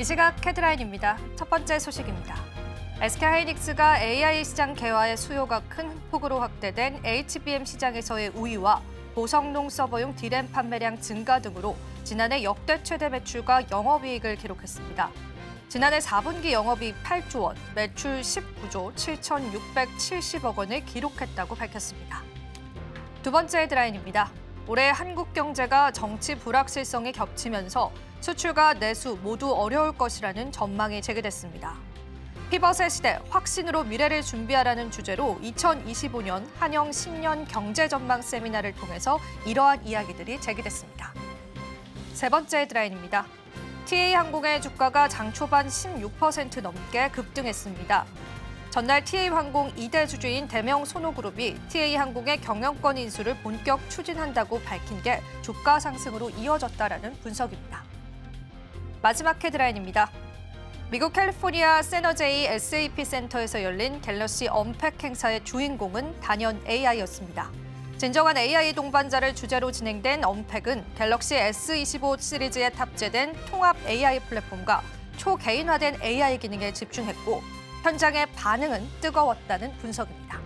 이 시각 헤드라인입니다. 첫 번째 소식입니다. SK하이닉스가 AI 시장 개화의 수요가 큰 폭으로 확대된 HBM 시장에서의 우위와 고성능 서버용 D램 판매량 증가 등으로 지난해 역대 최대 매출과 영업이익을 기록했습니다. 지난해 4분기 영업이익 8조 원, 매출 19조 7,670억 원을 기록했다고 밝혔습니다. 두 번째 헤드라인입니다. 올해 한국 경제가 정치 불확실성이 겹치면서 수출과 내수 모두 어려울 것이라는 전망이 제기됐습니다. 피벗의 시대, 확신으로 미래를 준비하라는 주제로 2025년 한영 신년 경제 전망 세미나를 통해서 이러한 이야기들이 제기됐습니다. 세 번째 헤드라인입니다. TA항공의 주가가 장 초반 16% 넘게 급등했습니다. 전날 TA항공 2대 주주인 대명 소노그룹이 TA항공의 경영권 인수를 본격 추진한다고 밝힌 게 주가 상승으로 이어졌다라는 분석입니다. 마지막 헤드라인입니다. 미국 캘리포니아 세너제이 SAP 센터에서 열린 갤럭시 언팩 행사의 주인공은 단연 AI였습니다. 진정한 AI 동반자를 주제로 진행된 언팩은 갤럭시 S25 시리즈에 탑재된 통합 AI 플랫폼과 초개인화된 AI 기능에 집중했고 현장의 반응은 뜨거웠다는 분석입니다.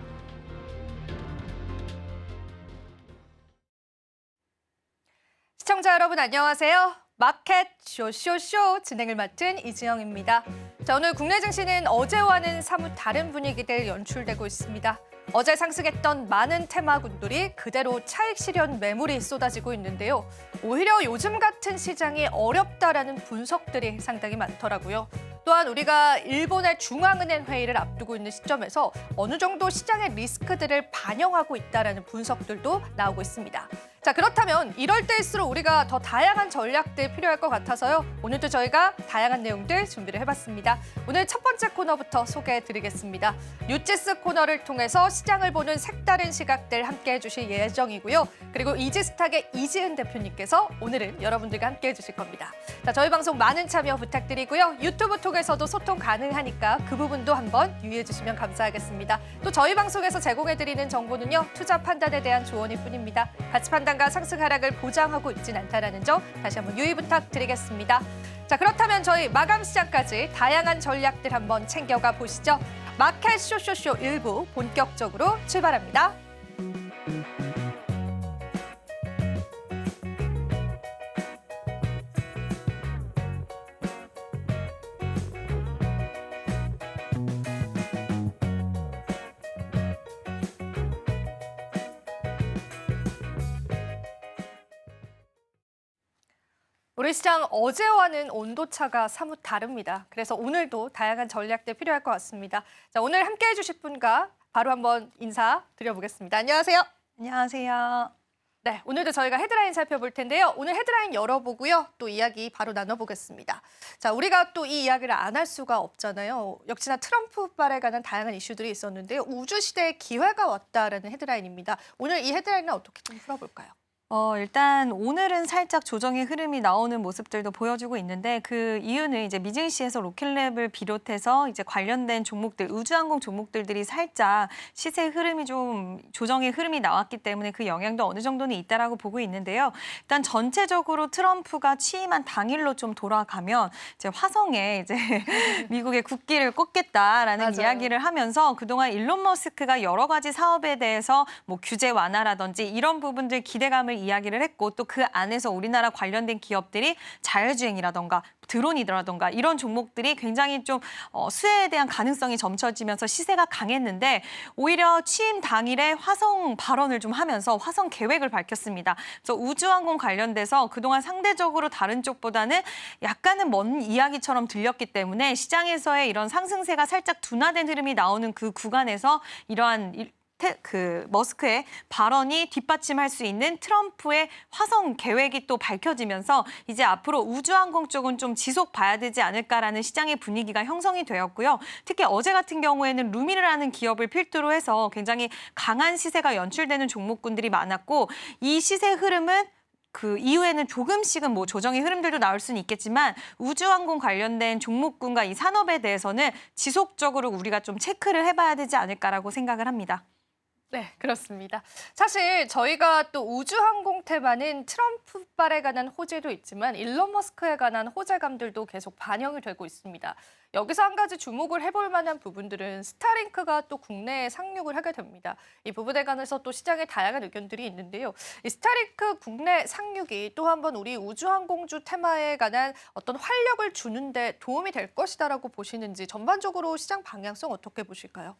시청자 여러분 안녕하세요. 마켓 쇼쇼쇼 진행을 맡은 이지영입니다. 자, 오늘 국내 증시는 어제와는 사뭇 다른 분위기들 연출되고 있습니다. 어제 상승했던 많은 테마군들이 그대로 차익 실현 매물이 쏟아지고 있는데요. 오히려 요즘 같은 시장이 어렵다라는 분석들이 상당히 많더라고요. 또한 우리가 일본의 중앙은행 회의를 앞두고 있는 시점에서 어느 정도 시장의 리스크들을 반영하고 있다라는 분석들도 나오고 있습니다. 자, 그렇다면 이럴 때일수록 우리가 더 다양한 전략들 필요할 것 같아서요. 오늘도 저희가 다양한 내용들 준비를 해봤습니다. 오늘 첫 번째 코너부터 소개해드리겠습니다. 뉴지스 코너를 통해서 시장을 보는 색다른 시각들 함께해 주실 예정이고요. 그리고 이지스탁의 이지은 대표님께서 오늘은 여러분들과 함께해 주실 겁니다. 자, 저희 방송 많은 참여 부탁드리고요. 유튜브 통해서도 소통 가능하니까 그 부분도 한번 유의해 주시면 감사하겠습니다. 또 저희 방송에서 제공해드리는 정보는요. 투자 판단에 대한 조언일 뿐입니다. 가치 판단과 상승 하락을 보장하고 있진 않다는 점 다시 한번 유의 부탁드리겠습니다. 자, 그렇다면 저희 마감 시장까지 다양한 전략들 한번 챙겨가 보시죠. 마켓 쇼쇼쇼 1부 본격적으로 출발합니다. 우리 시장 어제와는 온도차가 사뭇 다릅니다. 그래서 오늘도 다양한 전략들 필요할 것 같습니다. 자, 오늘 함께해 주실 분과 바로 한번 인사드려보겠습니다. 안녕하세요. 안녕하세요. 네, 오늘도 저희가 헤드라인 살펴볼 텐데요. 오늘 헤드라인 열어보고요. 또 이야기 바로 나눠보겠습니다. 자, 우리가 또 이 이야기를 안 할 수가 없잖아요. 역시나 트럼프발에 관한 다양한 이슈들이 있었는데요. 우주시대의 기회가 왔다라는 헤드라인입니다. 오늘 이 헤드라인은 어떻게 좀 풀어볼까요? 일단 오늘은 살짝 조정의 흐름이 나오는 모습들도 보여주고 있는데 그 이유는 이제 미증시에서 로켓랩을 비롯해서 이제 관련된 종목들, 우주항공 종목들이 살짝 시세 흐름이 좀 조정의 흐름이 나왔기 때문에 그 영향도 어느 정도는 있다라고 보고 있는데요. 일단 전체적으로 트럼프가 취임한 당일로 좀 돌아가면 이제 화성에 이제 미국의 국기를 꽂겠다라는 맞아요. 이야기를 하면서 그동안 일론 머스크가 여러 가지 사업에 대해서 뭐 규제 완화라든지 이런 부분들 기대감을 이야기를 했고 또 그 안에서 우리나라 관련된 기업들이 자율주행이라던가 드론이라던가 이런 종목들이 굉장히 좀 수혜에 대한 가능성이 점쳐지면서 시세가 강했는데 오히려 취임 당일에 화성 발언을 좀 하면서 화성 계획을 밝혔습니다. 그래서 우주항공 관련돼서 그동안 상대적으로 다른 쪽보다는 약간은 먼 이야기처럼 들렸기 때문에 시장에서의 이런 상승세가 살짝 둔화된 흐름이 나오는 그 구간에서 이러한 머스크의 발언이 뒷받침할 수 있는 트럼프의 화성 계획이 또 밝혀지면서 이제 앞으로 우주항공 쪽은 좀 지속 봐야 되지 않을까라는 시장의 분위기가 형성이 되었고요. 특히 어제 같은 경우에는 루미르라는 기업을 필두로 해서 굉장히 강한 시세가 연출되는 종목군들이 많았고 이 시세 흐름은 그 이후에는 조금씩은 뭐 조정의 흐름들도 나올 수는 있겠지만 우주항공 관련된 종목군과 이 산업에 대해서는 지속적으로 우리가 좀 체크를 해봐야 되지 않을까라고 생각을 합니다. 네, 그렇습니다. 사실 저희가 또 우주항공 테마는 트럼프발에 관한 호재도 있지만 일론 머스크에 관한 호재감들도 계속 반영이 되고 있습니다. 여기서 한 가지 주목을 해볼 만한 부분들은 스타링크가 또 국내에 상륙을 하게 됩니다. 이 부분에 관해서 또 시장에 다양한 의견들이 있는데요. 이 스타링크 국내 상륙이 또 한 번 우리 우주항공주 테마에 관한 어떤 활력을 주는데 도움이 될 것이다라고 보시는지 전반적으로 시장 방향성 어떻게 보실까요?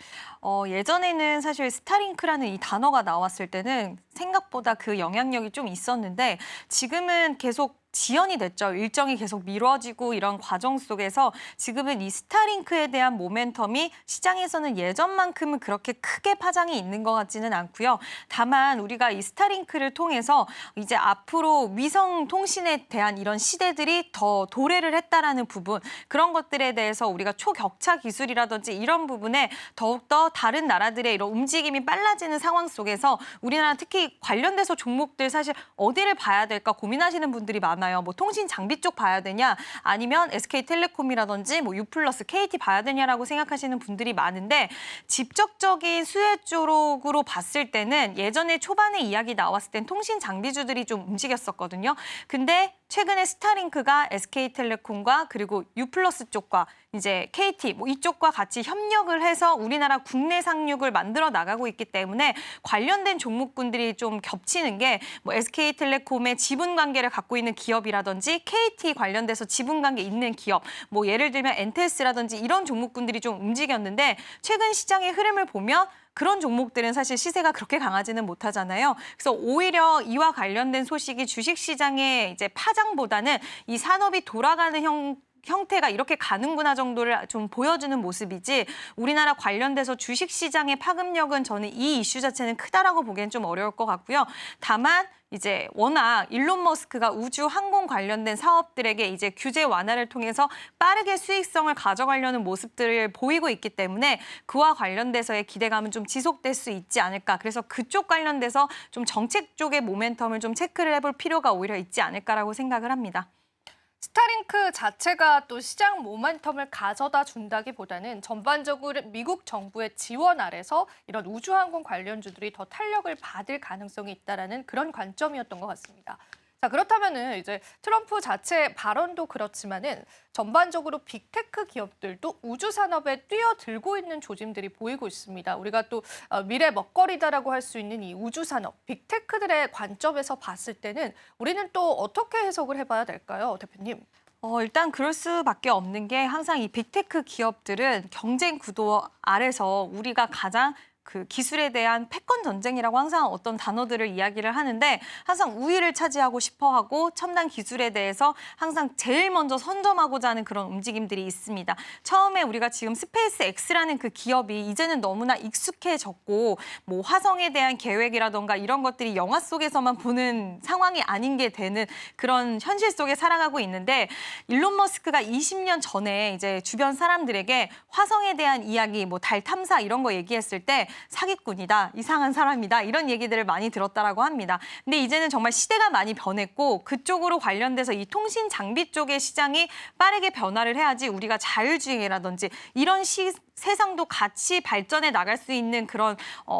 예전에는 사실 스타링크라는 이 단어가 나왔을 때는 생각보다 그 영향력이 좀 있었는데 지금은 계속 지연이 됐죠. 일정이 계속 미뤄지고 이런 과정 속에서 지금은 이 스타링크에 대한 모멘텀이 시장에서는 예전만큼은 그렇게 크게 파장이 있는 것 같지는 않고요. 다만 우리가 이 스타링크를 통해서 이제 앞으로 위성 통신에 대한 이런 시대들이 더 도래를 했다라는 부분, 그런 것들에 대해서 우리가 초격차 기술이라든지 이런 부분에 더욱더 다른 나라들의 이런 움직임이 빨라지는 상황 속에서 우리나라 특히 관련돼서 종목들 사실 어디를 봐야 될까 고민하시는 분들이 많아요. 뭐 통신 장비 쪽 봐야 되냐, 아니면 SK텔레콤이라든지 뭐 유플러스, KT 봐야 되냐라고 생각하시는 분들이 많은데 직접적인 수혜 쪽으로 봤을 때는 예전에 초반에 이야기 나왔을 땐 통신 장비주들이 좀 움직였었거든요. 근데 최근에 스타링크가 SK텔레콤과 그리고 유플러스 쪽과 이제 KT 뭐 이쪽과 같이 협력을 해서 우리나라 국내 상륙을 만들어 나가고 있기 때문에 관련된 종목군들이 좀 겹치는 게 뭐 SK텔레콤의 지분 관계를 갖고 있는 기업이라든지 KT 관련돼서 지분 관계 있는 기업, 뭐 예를 들면 엔테스라든지 이런 종목군들이 좀 움직였는데 최근 시장의 흐름을 보면 그런 종목들은 사실 시세가 그렇게 강하지는 못하잖아요. 그래서 오히려 이와 관련된 소식이 주식시장의 이제 파장보다는 이 산업이 돌아가는 형태가 이렇게 가는구나 정도를 좀 보여주는 모습이지 우리나라 관련돼서 주식시장의 파급력은 저는 이 이슈 자체는 크다라고 보기엔 좀 어려울 것 같고요. 다만 이제 워낙 일론 머스크가 우주 항공 관련된 사업들에게 이제 규제 완화를 통해서 빠르게 수익성을 가져가려는 모습들을 보이고 있기 때문에 그와 관련돼서의 기대감은 좀 지속될 수 있지 않을까. 그래서 그쪽 관련돼서 좀 정책 쪽의 모멘텀을 좀 체크를 해볼 필요가 오히려 있지 않을까라고 생각을 합니다. 스타링크 자체가 또 시장 모멘텀을 가져다 준다기보다는 전반적으로 미국 정부의 지원 아래서 이런 우주항공 관련주들이 더 탄력을 받을 가능성이 있다라는 그런 관점이었던 것 같습니다. 자, 그렇다면은 이제 트럼프 자체 발언도 그렇지만은 전반적으로 빅테크 기업들도 우주 산업에 뛰어들고 있는 조짐들이 보이고 있습니다. 우리가 또 미래 먹거리다라고 할 수 있는 이 우주 산업, 빅테크들의 관점에서 봤을 때는 우리는 또 어떻게 해석을 해봐야 될까요, 대표님? 일단 그럴 수밖에 없는 게 항상 이 빅테크 기업들은 경쟁 구도 아래서 우리가 가장 그 기술에 대한 패권 전쟁이라고 항상 어떤 단어들을 이야기를 하는데 항상 우위를 차지하고 싶어하고 첨단 기술에 대해서 항상 제일 먼저 선점하고자 하는 그런 움직임들이 있습니다. 처음에 우리가 지금 스페이스 X라는 그 기업이 이제는 너무나 익숙해졌고 뭐 화성에 대한 계획이라던가 이런 것들이 영화 속에서만 보는 상황이 아닌 게 되는 그런 현실 속에 살아가고 있는데 일론 머스크가 20년 전에 이제 주변 사람들에게 화성에 대한 이야기, 뭐 달 탐사 이런 거 얘기했을 때 사기꾼이다, 이상한 사람이다 이런 얘기들을 많이 들었다라고 합니다. 근데 이제는 정말 시대가 많이 변했고 그쪽으로 관련돼서 이 통신 장비 쪽의 시장이 빠르게 변화를 해야지 우리가 자율주행이라든지 이런 세상도 같이 발전해 나갈 수 있는 그런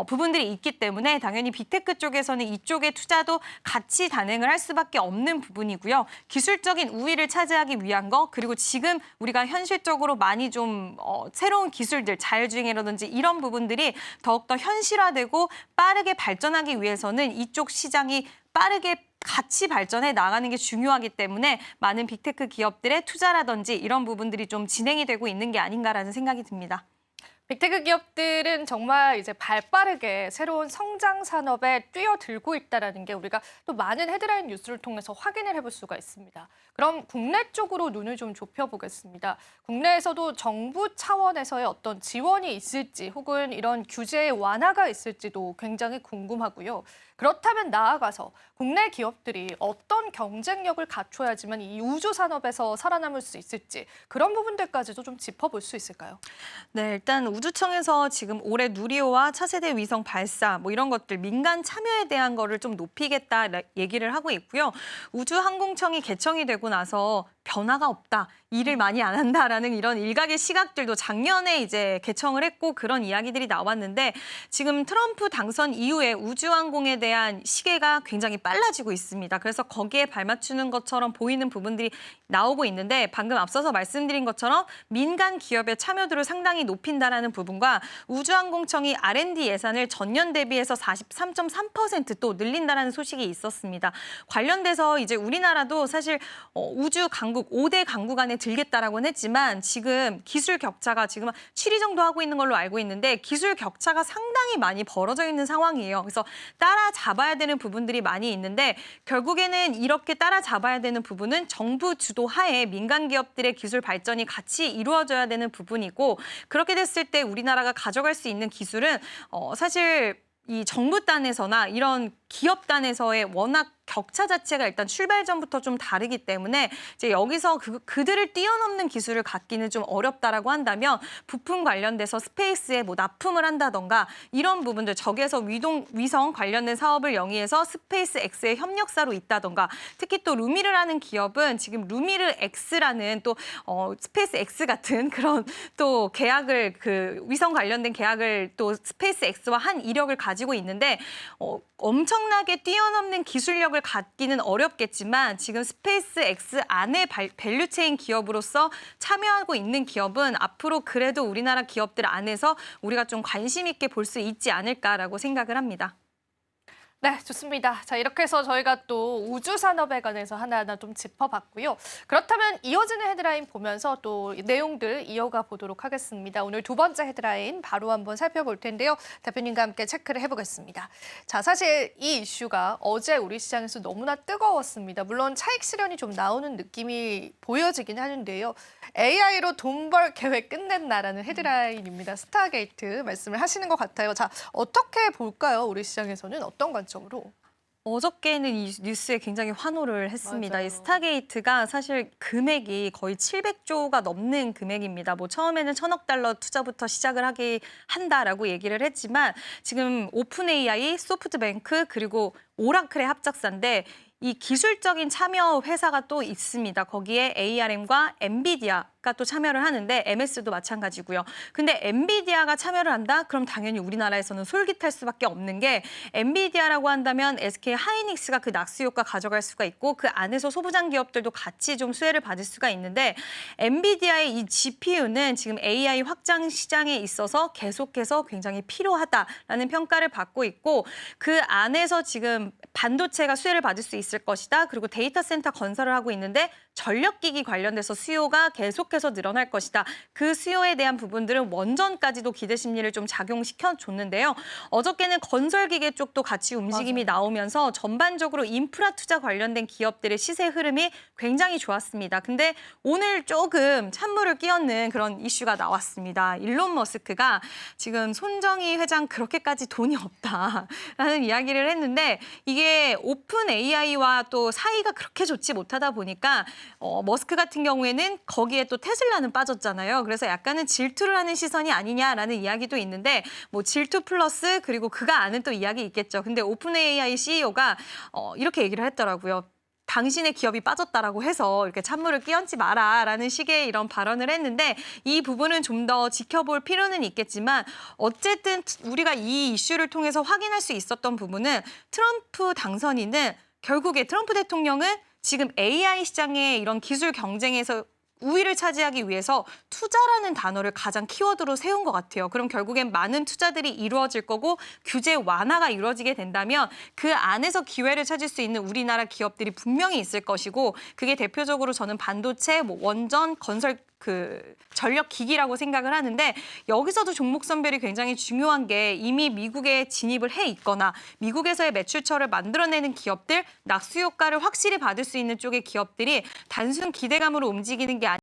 부분들이 있기 때문에 당연히 빅테크 쪽에서는 이쪽의 투자도 같이 단행을 할 수밖에 없는 부분이고요. 기술적인 우위를 차지하기 위한 거, 그리고 지금 우리가 현실적으로 많이 좀 새로운 기술들, 자율주행이라든지 이런 부분들이 더욱더 현실화되고 빠르게 발전하기 위해서는 이쪽 시장이 빠르게 같이 발전해 나가는 게 중요하기 때문에 많은 빅테크 기업들의 투자라든지 이런 부분들이 좀 진행이 되고 있는 게 아닌가라는 생각이 듭니다. 빅테크 기업들은 정말 이제 발빠르게 새로운 성장 산업에 뛰어들고 있다는 게 우리가 또 많은 헤드라인 뉴스를 통해서 확인을 해볼 수가 있습니다. 그럼 국내 쪽으로 눈을 좀 좁혀보겠습니다. 국내에서도 정부 차원에서의 어떤 지원이 있을지 혹은 이런 규제의 완화가 있을지도 굉장히 궁금하고요. 그렇다면 나아가서 국내 기업들이 어떤 경쟁력을 갖춰야지만 이 우주 산업에서 살아남을 수 있을지 그런 부분들까지도 좀 짚어볼 수 있을까요? 네, 일단 우주청에서 지금 올해 누리호와 차세대 위성 발사 뭐 이런 것들 민간 참여에 대한 거를 좀 높이겠다 얘기를 하고 있고요. 우주항공청이 개청이 되고 나서 변화가 없다, 일을 많이 안 한다라는 이런 일각의 시각들도 작년에 이제 개청을 했고 그런 이야기들이 나왔는데 지금 트럼프 당선 이후에 우주항공에 대한 시계가 굉장히 빨라지고 있습니다. 그래서 거기에 발맞추는 것처럼 보이는 부분들이 나오고 있는데 방금 앞서서 말씀드린 것처럼 민간 기업의 참여도를 상당히 높인다라는 부분과 우주항공청이 R&D 예산을 전년 대비해서 43.3% 늘린다라는 소식이 있었습니다. 관련돼서 이제 우리나라도 사실 우주 강국 5대 강국 안에 들겠다라고는 했지만 지금 기술 격차가 지금 7위 정도 하고 있는 걸로 알고 있는데 기술 격차가 상당히 많이 벌어져 있는 상황이에요. 그래서 따라잡아야 되는 부분들이 많이 있는데 결국에는 이렇게 따라잡아야 되는 부분은 정부 주도 하에 민간 기업들의 기술 발전이 같이 이루어져야 되는 부분이고 그렇게 됐을 때 우리나라가 가져갈 수 있는 기술은 사실 이 정부 단에서나 이런 기업 단에서의 워낙 격차 자체가 일단 출발 전부터 좀 다르기 때문에 이제 여기서 그들을 뛰어넘는 기술을 갖기는 좀 어렵다라고 한다면 부품 관련돼서 스페이스에 뭐 납품을 한다던가 이런 부분들 적에서 위성 관련된 사업을 영위해서 스페이스 X의 협력사로 있다던가 특히 또 루미르라는 기업은 지금 루미르 X라는 또 스페이스 X 같은 그런 또 계약을 위성 관련된 계약을 또 스페이스 X와 한 이력을 가지고 있는데 엄청나게 뛰어넘는 기술력을 갖기는 어렵겠지만 지금 스페이스 X 안에 밸류체인 기업으로서 참여하고 있는 기업은 앞으로 그래도 우리나라 기업들 안에서 우리가 좀 관심 있게 볼 수 있지 않을까라고 생각을 합니다. 네, 좋습니다. 자, 이렇게 해서 저희가 또 우주 산업에 관해서 하나하나 좀 짚어봤고요. 그렇다면 이어지는 헤드라인 보면서 또 내용들 이어가 보도록 하겠습니다. 오늘 두 번째 헤드라인 바로 한번 살펴볼 텐데요. 대표님과 함께 체크를 해보겠습니다. 자, 사실 이 이슈가 어제 우리 시장에서 너무나 뜨거웠습니다. 물론 차익 실현이 좀 나오는 느낌이 보여지긴 하는데요. AI로 돈 벌 계획 끝냈나라는 헤드라인입니다. 스타게이트 말씀을 하시는 것 같아요. 자, 어떻게 볼까요? 우리 시장에서는 어떤 관점으로? 어저께는 이 뉴스에 굉장히 환호를 했습니다. 맞아요. 이 스타게이트가 사실 금액이 거의 700조가 넘는 금액입니다. 뭐 처음에는 1,000억 달러 투자부터 시작을 한다라고 얘기를 했지만 지금 오픈 AI, 소프트뱅크 그리고 오라클의 합작사인데 이 기술적인 참여 회사가 또 있습니다. 거기에 ARM과 엔비디아가 또 참여를 하는데 MS도 마찬가지고요. 근데 엔비디아가 참여를 한다? 그럼 당연히 우리나라에서는 솔깃할 수밖에 없는 게 엔비디아라고 한다면 SK 하이닉스가 그 낙수효과 가져갈 수가 있고 그 안에서 소부장 기업들도 같이 좀 수혜를 받을 수가 있는데 엔비디아의 이 GPU는 지금 AI 확장 시장에 있어서 계속해서 굉장히 필요하다라는 평가를 받고 있고 그 안에서 지금 반도체가 수혜를 받을 수 있을 것이다. 그리고 데이터 센터 건설을 하고 있는데 전력기기 관련돼서 수요가 계속해서 늘어날 것이다. 그 수요에 대한 부분들은 원전까지도 기대 심리를 좀 작용시켜줬는데요. 어저께는 건설기계 쪽도 같이 움직임이 맞아요. 나오면서 전반적으로 인프라 투자 관련된 기업들의 시세 흐름이 굉장히 좋았습니다. 근데 오늘 조금 찬물을 끼얹는 그런 이슈가 나왔습니다. 일론 머스크가 지금 손정희 회장 그렇게까지 돈이 없다라는 이야기를 했는데 이게 오픈 AI와 또 사이가 그렇게 좋지 못하다 보니까 머스크 같은 경우에는 거기에 또 테슬라는 빠졌잖아요. 그래서 약간은 질투를 하는 시선이 아니냐라는 이야기도 있는데 뭐 질투 플러스 그리고 그가 아는 또 이야기 있겠죠. 근데 오픈 AI CEO가 이렇게 얘기를 했더라고요. 당신의 기업이 빠졌다라고 해서 이렇게 찬물을 끼얹지 마라라는 식의 이런 발언을 했는데 이 부분은 좀 더 지켜볼 필요는 있겠지만 어쨌든 우리가 이 이슈를 통해서 확인할 수 있었던 부분은 트럼프 당선인은 결국에 트럼프 대통령은 지금 AI 시장의 이런 기술 경쟁에서 우위를 차지하기 위해서 투자라는 단어를 가장 키워드로 세운 것 같아요. 그럼 결국엔 많은 투자들이 이루어질 거고 규제 완화가 이루어지게 된다면 그 안에서 기회를 찾을 수 있는 우리나라 기업들이 분명히 있을 것이고 그게 대표적으로 저는 반도체, 뭐 원전, 건설 전력 기기라고 생각을 하는데 여기서도 종목 선별이 굉장히 중요한 게 이미 미국에 진입을 해 있거나 미국에서의 매출처를 만들어내는 기업들, 낙수 효과를 확실히 받을 수 있는 쪽의 기업들이 단순 기대감으로 움직이는 게 을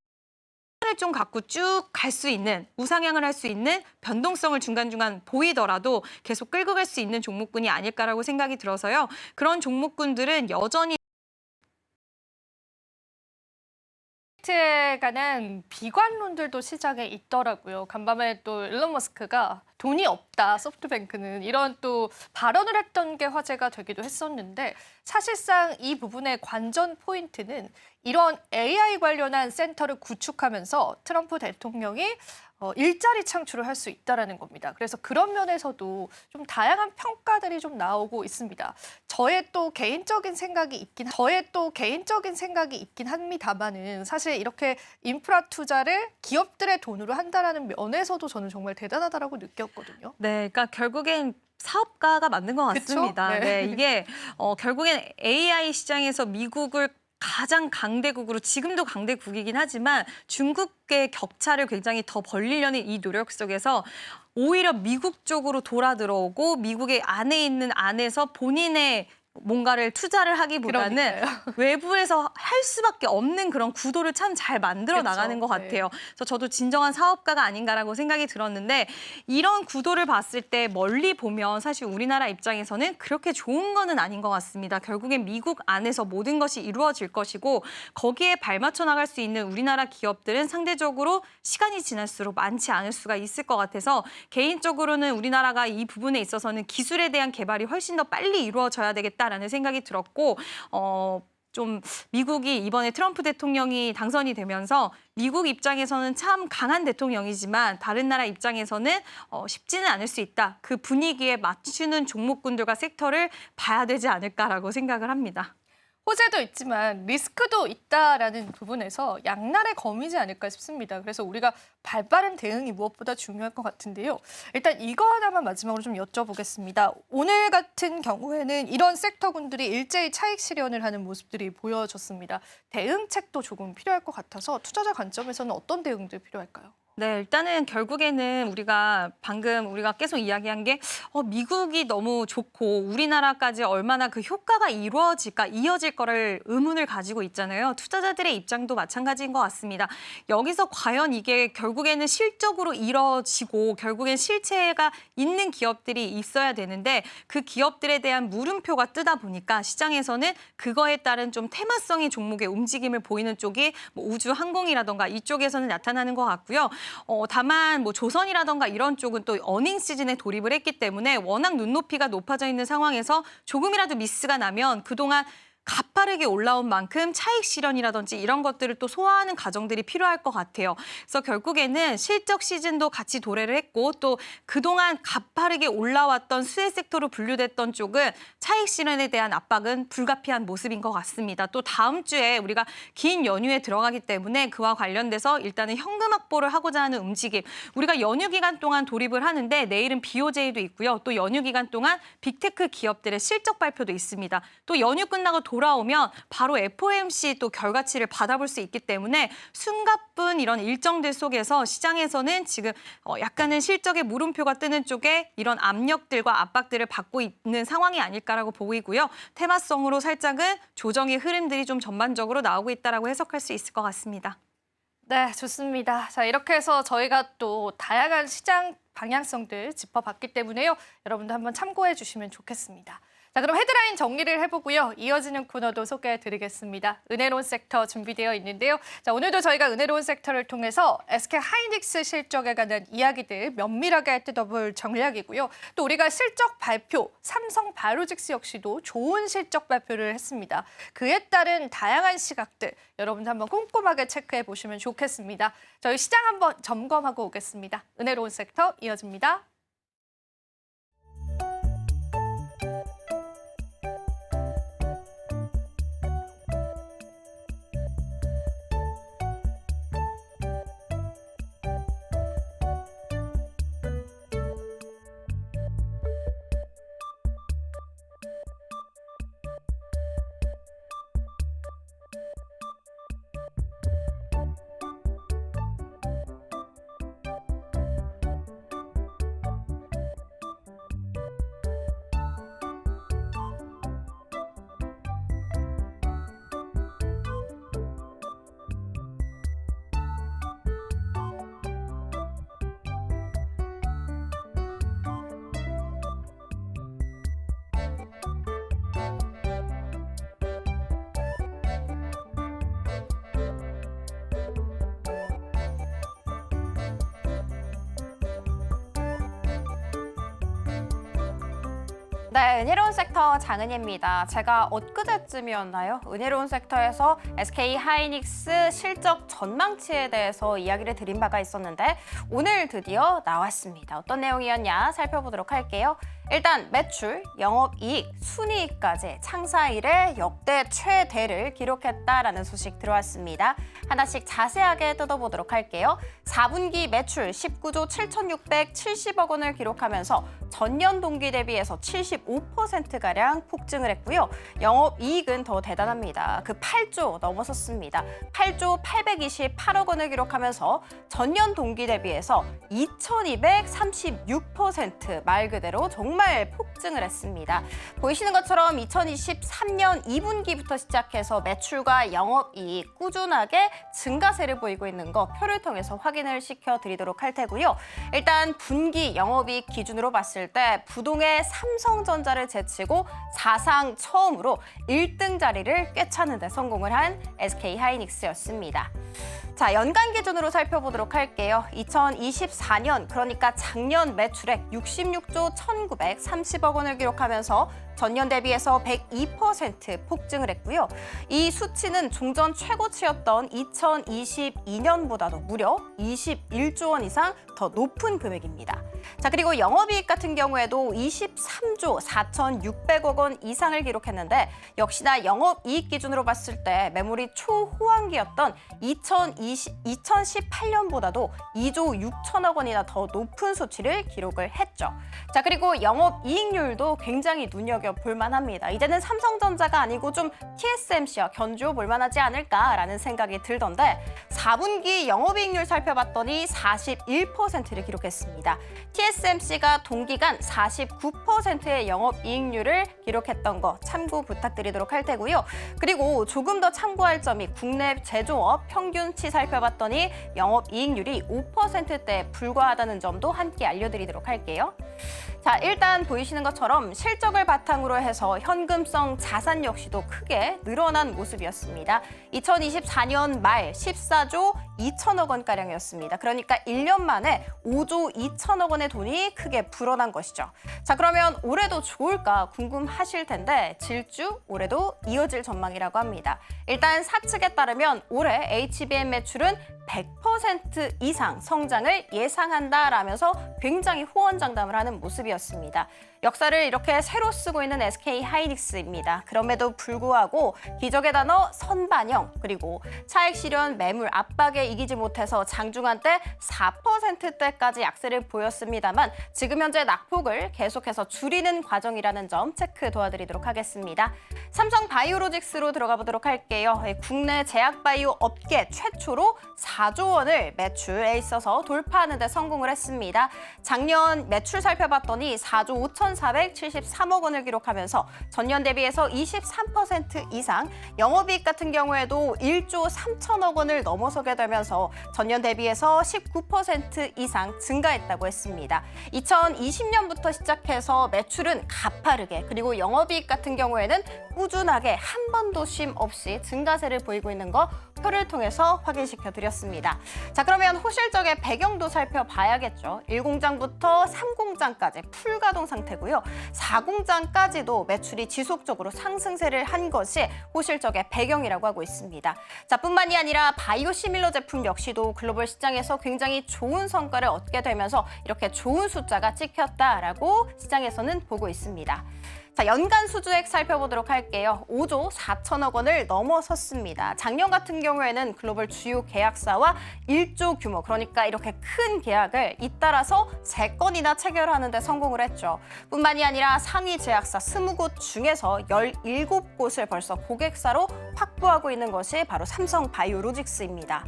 좀 갖고 쭉 갈 수 있는 우상향을 할 수 있는 변동성을 중간중간 보이더라도 계속 끌고 갈 수 있는 종목군이 아닐까라고 생각이 들어서요. 그런 종목군들은 여전히 에 관한 비관론들도 시장에 있더라고요. 간밤에 또 일론 머스크가 돈이 없다, 소프트뱅크는 이런 또 발언을 했던 게 화제가 되기도 했었는데 사실상 이 부분의 관전 포인트는 이런 AI 관련한 센터를 구축하면서 트럼프 대통령이 일자리 창출을 할 수 있다라는 겁니다. 그래서 그런 면에서도 좀 다양한 평가들이 좀 나오고 있습니다. 저의 또 개인적인 생각이 있긴 합니다만은 사실 이렇게 인프라 투자를 기업들의 돈으로 한다라는 면에서도 저는 정말 대단하다라고 느꼈거든요. 네, 그러니까 결국엔 사업가가 맞는 것 같습니다. 그쵸? 네. 네, 이게 결국엔 AI 시장에서 미국을 가장 강대국으로 지금도 강대국이긴 하지만 중국의 격차를 굉장히 더 벌리려는 이 노력 속에서 오히려 미국 쪽으로 돌아 들어오고 미국의 안에 있는 안에서 본인의 뭔가를 투자를 하기보다는 그러니까요. 외부에서 할 수밖에 없는 그런 구도를 참 잘 만들어 그쵸. 나가는 것 네. 같아요. 그래서 저도 진정한 사업가가 아닌가라고 생각이 들었는데 이런 구도를 봤을 때 멀리 보면 사실 우리나라 입장에서는 그렇게 좋은 거는 아닌 것 같습니다. 결국엔 미국 안에서 모든 것이 이루어질 것이고 거기에 발맞춰 나갈 수 있는 우리나라 기업들은 상대적으로 시간이 지날수록 많지 않을 수가 있을 것 같아서 개인적으로는 우리나라가 이 부분에 있어서는 기술에 대한 개발이 훨씬 더 빨리 이루어져야 되겠다라는 생각이 들었고 좀 미국이 이번에 트럼프 대통령이 당선이 되면서 미국 입장에서는 참 강한 대통령이지만 다른 나라 입장에서는 쉽지는 않을 수 있다. 그 분위기에 맞추는 종목군들과 섹터를 봐야 되지 않을까라고 생각을 합니다. 호재도 있지만 리스크도 있다라는 부분에서 양날의 검이지 않을까 싶습니다. 그래서 우리가 발빠른 대응이 무엇보다 중요할 것 같은데요. 일단 이거 하나만 마지막으로 좀 여쭤보겠습니다. 오늘 같은 경우에는 이런 섹터군들이 일제히 차익 실현을 하는 모습들이 보여졌습니다. 대응책도 조금 필요할 것 같아서 투자자 관점에서는 어떤 대응들이 필요할까요? 네, 일단은 결국에는 우리가 방금 우리가 계속 이야기한 게 미국이 너무 좋고 우리나라까지 얼마나 그 효과가 이루어질까, 이어질 거를 의문을 가지고 있잖아요. 투자자들의 입장도 마찬가지인 것 같습니다. 여기서 과연 이게 결국에는 실적으로 이뤄지고 결국엔 실체가 있는 기업들이 있어야 되는데 그 기업들에 대한 물음표가 뜨다 보니까 시장에서는 그거에 따른 좀 테마성의 종목의 움직임을 보이는 쪽이 뭐 우주 항공이라던가 이쪽에서는 나타나는 것 같고요. 다만 뭐 조선이라던가 이런 쪽은 또 어닝 시즌에 돌입을 했기 때문에 워낙 눈높이가 높아져 있는 상황에서 조금이라도 미스가 나면 그동안 가파르게 올라온 만큼 차익 실현이라든지 이런 것들을 또 소화하는 과정들이 필요할 것 같아요. 그래서 결국에는 실적 시즌도 같이 도래를 했고 또 그동안 가파르게 올라왔던 수혜 섹터로 분류됐던 쪽은 차익 실현에 대한 압박은 불가피한 모습인 것 같습니다. 또 다음 주에 우리가 긴 연휴에 들어가기 때문에 그와 관련돼서 일단은 현금 확보를 하고자 하는 움직임. 우리가 연휴 기간 동안 돌입을 하는데 내일은 BOJ도 있고요. 또 연휴 기간 동안 빅테크 기업들의 실적 발표도 있습니다. 또 연휴 끝나고 돌아오면 바로 FOMC 또 결과치를 받아볼 수 있기 때문에 숨가쁜 이런 일정들 속에서 시장에서는 지금 약간은 실적에 물음표가 뜨는 쪽에 이런 압력들과 압박들을 받고 있는 상황이 아닐까라고 보이고요. 테마성으로 살짝은 조정의 흐름들이 좀 전반적으로 나오고 있다라고 해석할 수 있을 것 같습니다. 네, 좋습니다. 자, 이렇게 해서 저희가 또 다양한 시장 방향성들 짚어봤기 때문에요. 여러분도 한번 참고해 주시면 좋겠습니다. 자, 그럼 헤드라인 정리를 해보고요. 이어지는 코너도 소개해드리겠습니다. 은혜로운 섹터 준비되어 있는데요. 자, 오늘도 저희가 은혜로운 섹터를 통해서 SK 하이닉스 실적에 관한 이야기들 면밀하게 뜯어볼 전략이고요. 또 우리가 실적 발표, 삼성 바이오로직스 역시도 좋은 실적 발표를 했습니다. 그에 따른 다양한 시각들 여러분도 한번 꼼꼼하게 체크해 보시면 좋겠습니다. 저희 시장 한번 점검하고 오겠습니다. 은혜로운 섹터 이어집니다. 네, 은혜로운 섹터 장은희입니다. 제가 엊그제쯤이었나요? 은혜로운 섹터에서 SK 하이닉스 실적 전망치에 대해서 이야기를 드린 바가 있었는데 오늘 드디어 나왔습니다. 어떤 내용이었냐 살펴보도록 할게요. 일단 매출, 영업이익, 순이익까지 창사 이래 역대 최대를 기록했다라는 소식 들어왔습니다. 하나씩 자세하게 뜯어보도록 할게요. 4분기 매출 19조 7,670억 원을 기록하면서 전년 동기 대비해서 75%가량 폭증을 했고요. 영업이익은 더 대단합니다. 그 8조 넘어섰습니다. 8조 828억 원을 기록하면서 전년 동기 대비해서 2,236% 말 그대로 정말 폭증을 했습니다. 보이시는 것처럼 2023년 2분기부터 시작해서 매출과 영업이익 꾸준하게 증가세를 보이고 있는 거 표를 통해서 확인을 시켜드리도록 할 테고요. 일단 분기 영업이익 기준으로 봤을 때 부동의 삼성전자를 제치고 사상 처음으로 1등 자리를 꿰차는 데 성공을 한 SK 하이닉스였습니다. 자, 연간 기준으로 살펴보도록 할게요. 2024년, 그러니까 작년 매출액 66조 1,930억 원을 기록하면서 전년 대비해서 102% 폭증을 했고요. 이 수치는 종전 최고치였던 2022년보다도 무려 21조 원 이상 더 높은 금액입니다. 자, 그리고 영업이익 같은 경우에도 23조 4,600억 원 이상을 기록했는데 역시나 영업이익 기준으로 봤을 때 매물이 초호황기였던 2018년보다도 2조 6천억 원이나 더 높은 수치를 기록을 했죠. 자, 그리고 영업이익률도 굉장히 눈여겨볼 만합니다. 이제는 삼성전자가 아니고 좀 TSMC와 견주어 볼 만하지 않을까라는 생각이 들던데 4분기 영업이익률 살펴봤더니 41%를 기록했습니다. TSMC가 동기간 49%의 영업이익률을 기록했던 거 참고 부탁드리도록 할 테고요. 그리고 조금 더 참고할 점이 국내 제조업 평균치 살펴봤더니 영업이익률이 5%대에 불과하다는 점도 함께 알려드리도록 할게요. 자, 일단 보이시는 것처럼 실적을 바탕으로 해서 현금성 자산 역시도 크게 늘어난 모습이었습니다. 2024년 말 14조 2천억 원가량이었습니다. 그러니까 1년 만에 5조 2천억 원의 돈이 크게 불어난 것이죠. 자, 그러면 올해도 좋을까 궁금하실 텐데 질주 올해도 이어질 전망이라고 합니다. 일단 사측에 따르면 올해 HBM 매출은 100% 이상 성장을 예상한다라면서 굉장히 호언장담을 하는 모습이었습니다. 역사를 이렇게 새로 쓰고 있는 SK 하이닉스입니다. 그럼에도 불구하고 기적의 단어 선반영 그리고 차익 실현 매물 압박에 이기지 못해서 장중한 때 4%대까지 약세를 보였습니다만 지금 현재 낙폭을 계속해서 줄이는 과정이라는 점 체크 도와드리도록 하겠습니다. 삼성 바이오로직스로 들어가 보도록 할게요. 국내 제약바이오 업계 최초로 4조 원을 매출에 있어서 돌파하는 데 성공을 했습니다. 작년 매출 살펴봤더니 4조 5,473억 원을 기록하면서 전년 대비해서 23% 이상, 영업이익 같은 경우에도 1조 3천억 원을 넘어서게 되면서 전년 대비해서 19% 이상 증가했다고 했습니다. 2020년부터 시작해서 매출은 가파르게 그리고 영업이익 같은 경우에는 꾸준하게 한 번도 쉼 없이 증가세를 보이고 있는 거 표를 통해서 확인시켜 드렸습니다. 자, 그러면 호실적의 배경도 살펴봐야겠죠. 1공장부터 3공장까지 풀가동 상태고요. 4공장까지도 매출이 지속적으로 상승세를 한 것이 호실적의 배경이라고 하고 있습니다. 자, 뿐만이 아니라 바이오시밀러 제품 역시도 글로벌 시장에서 굉장히 좋은 성과를 얻게 되면서 이렇게 좋은 숫자가 찍혔다라고 시장에서는 보고 있습니다. 자, 연간 수주액 살펴보도록 할게요. 5조 4천억 원을 넘어섰습니다. 작년 같은 경우에는 글로벌 주요 계약사와 1조 규모, 그러니까 이렇게 큰 계약을 잇따라서 3건이나 체결하는 데 성공을 했죠. 뿐만이 아니라 상위 제약사 20곳 중에서 17곳을 벌써 고객사로 확보하고 있는 것이 바로 삼성 바이오로직스입니다.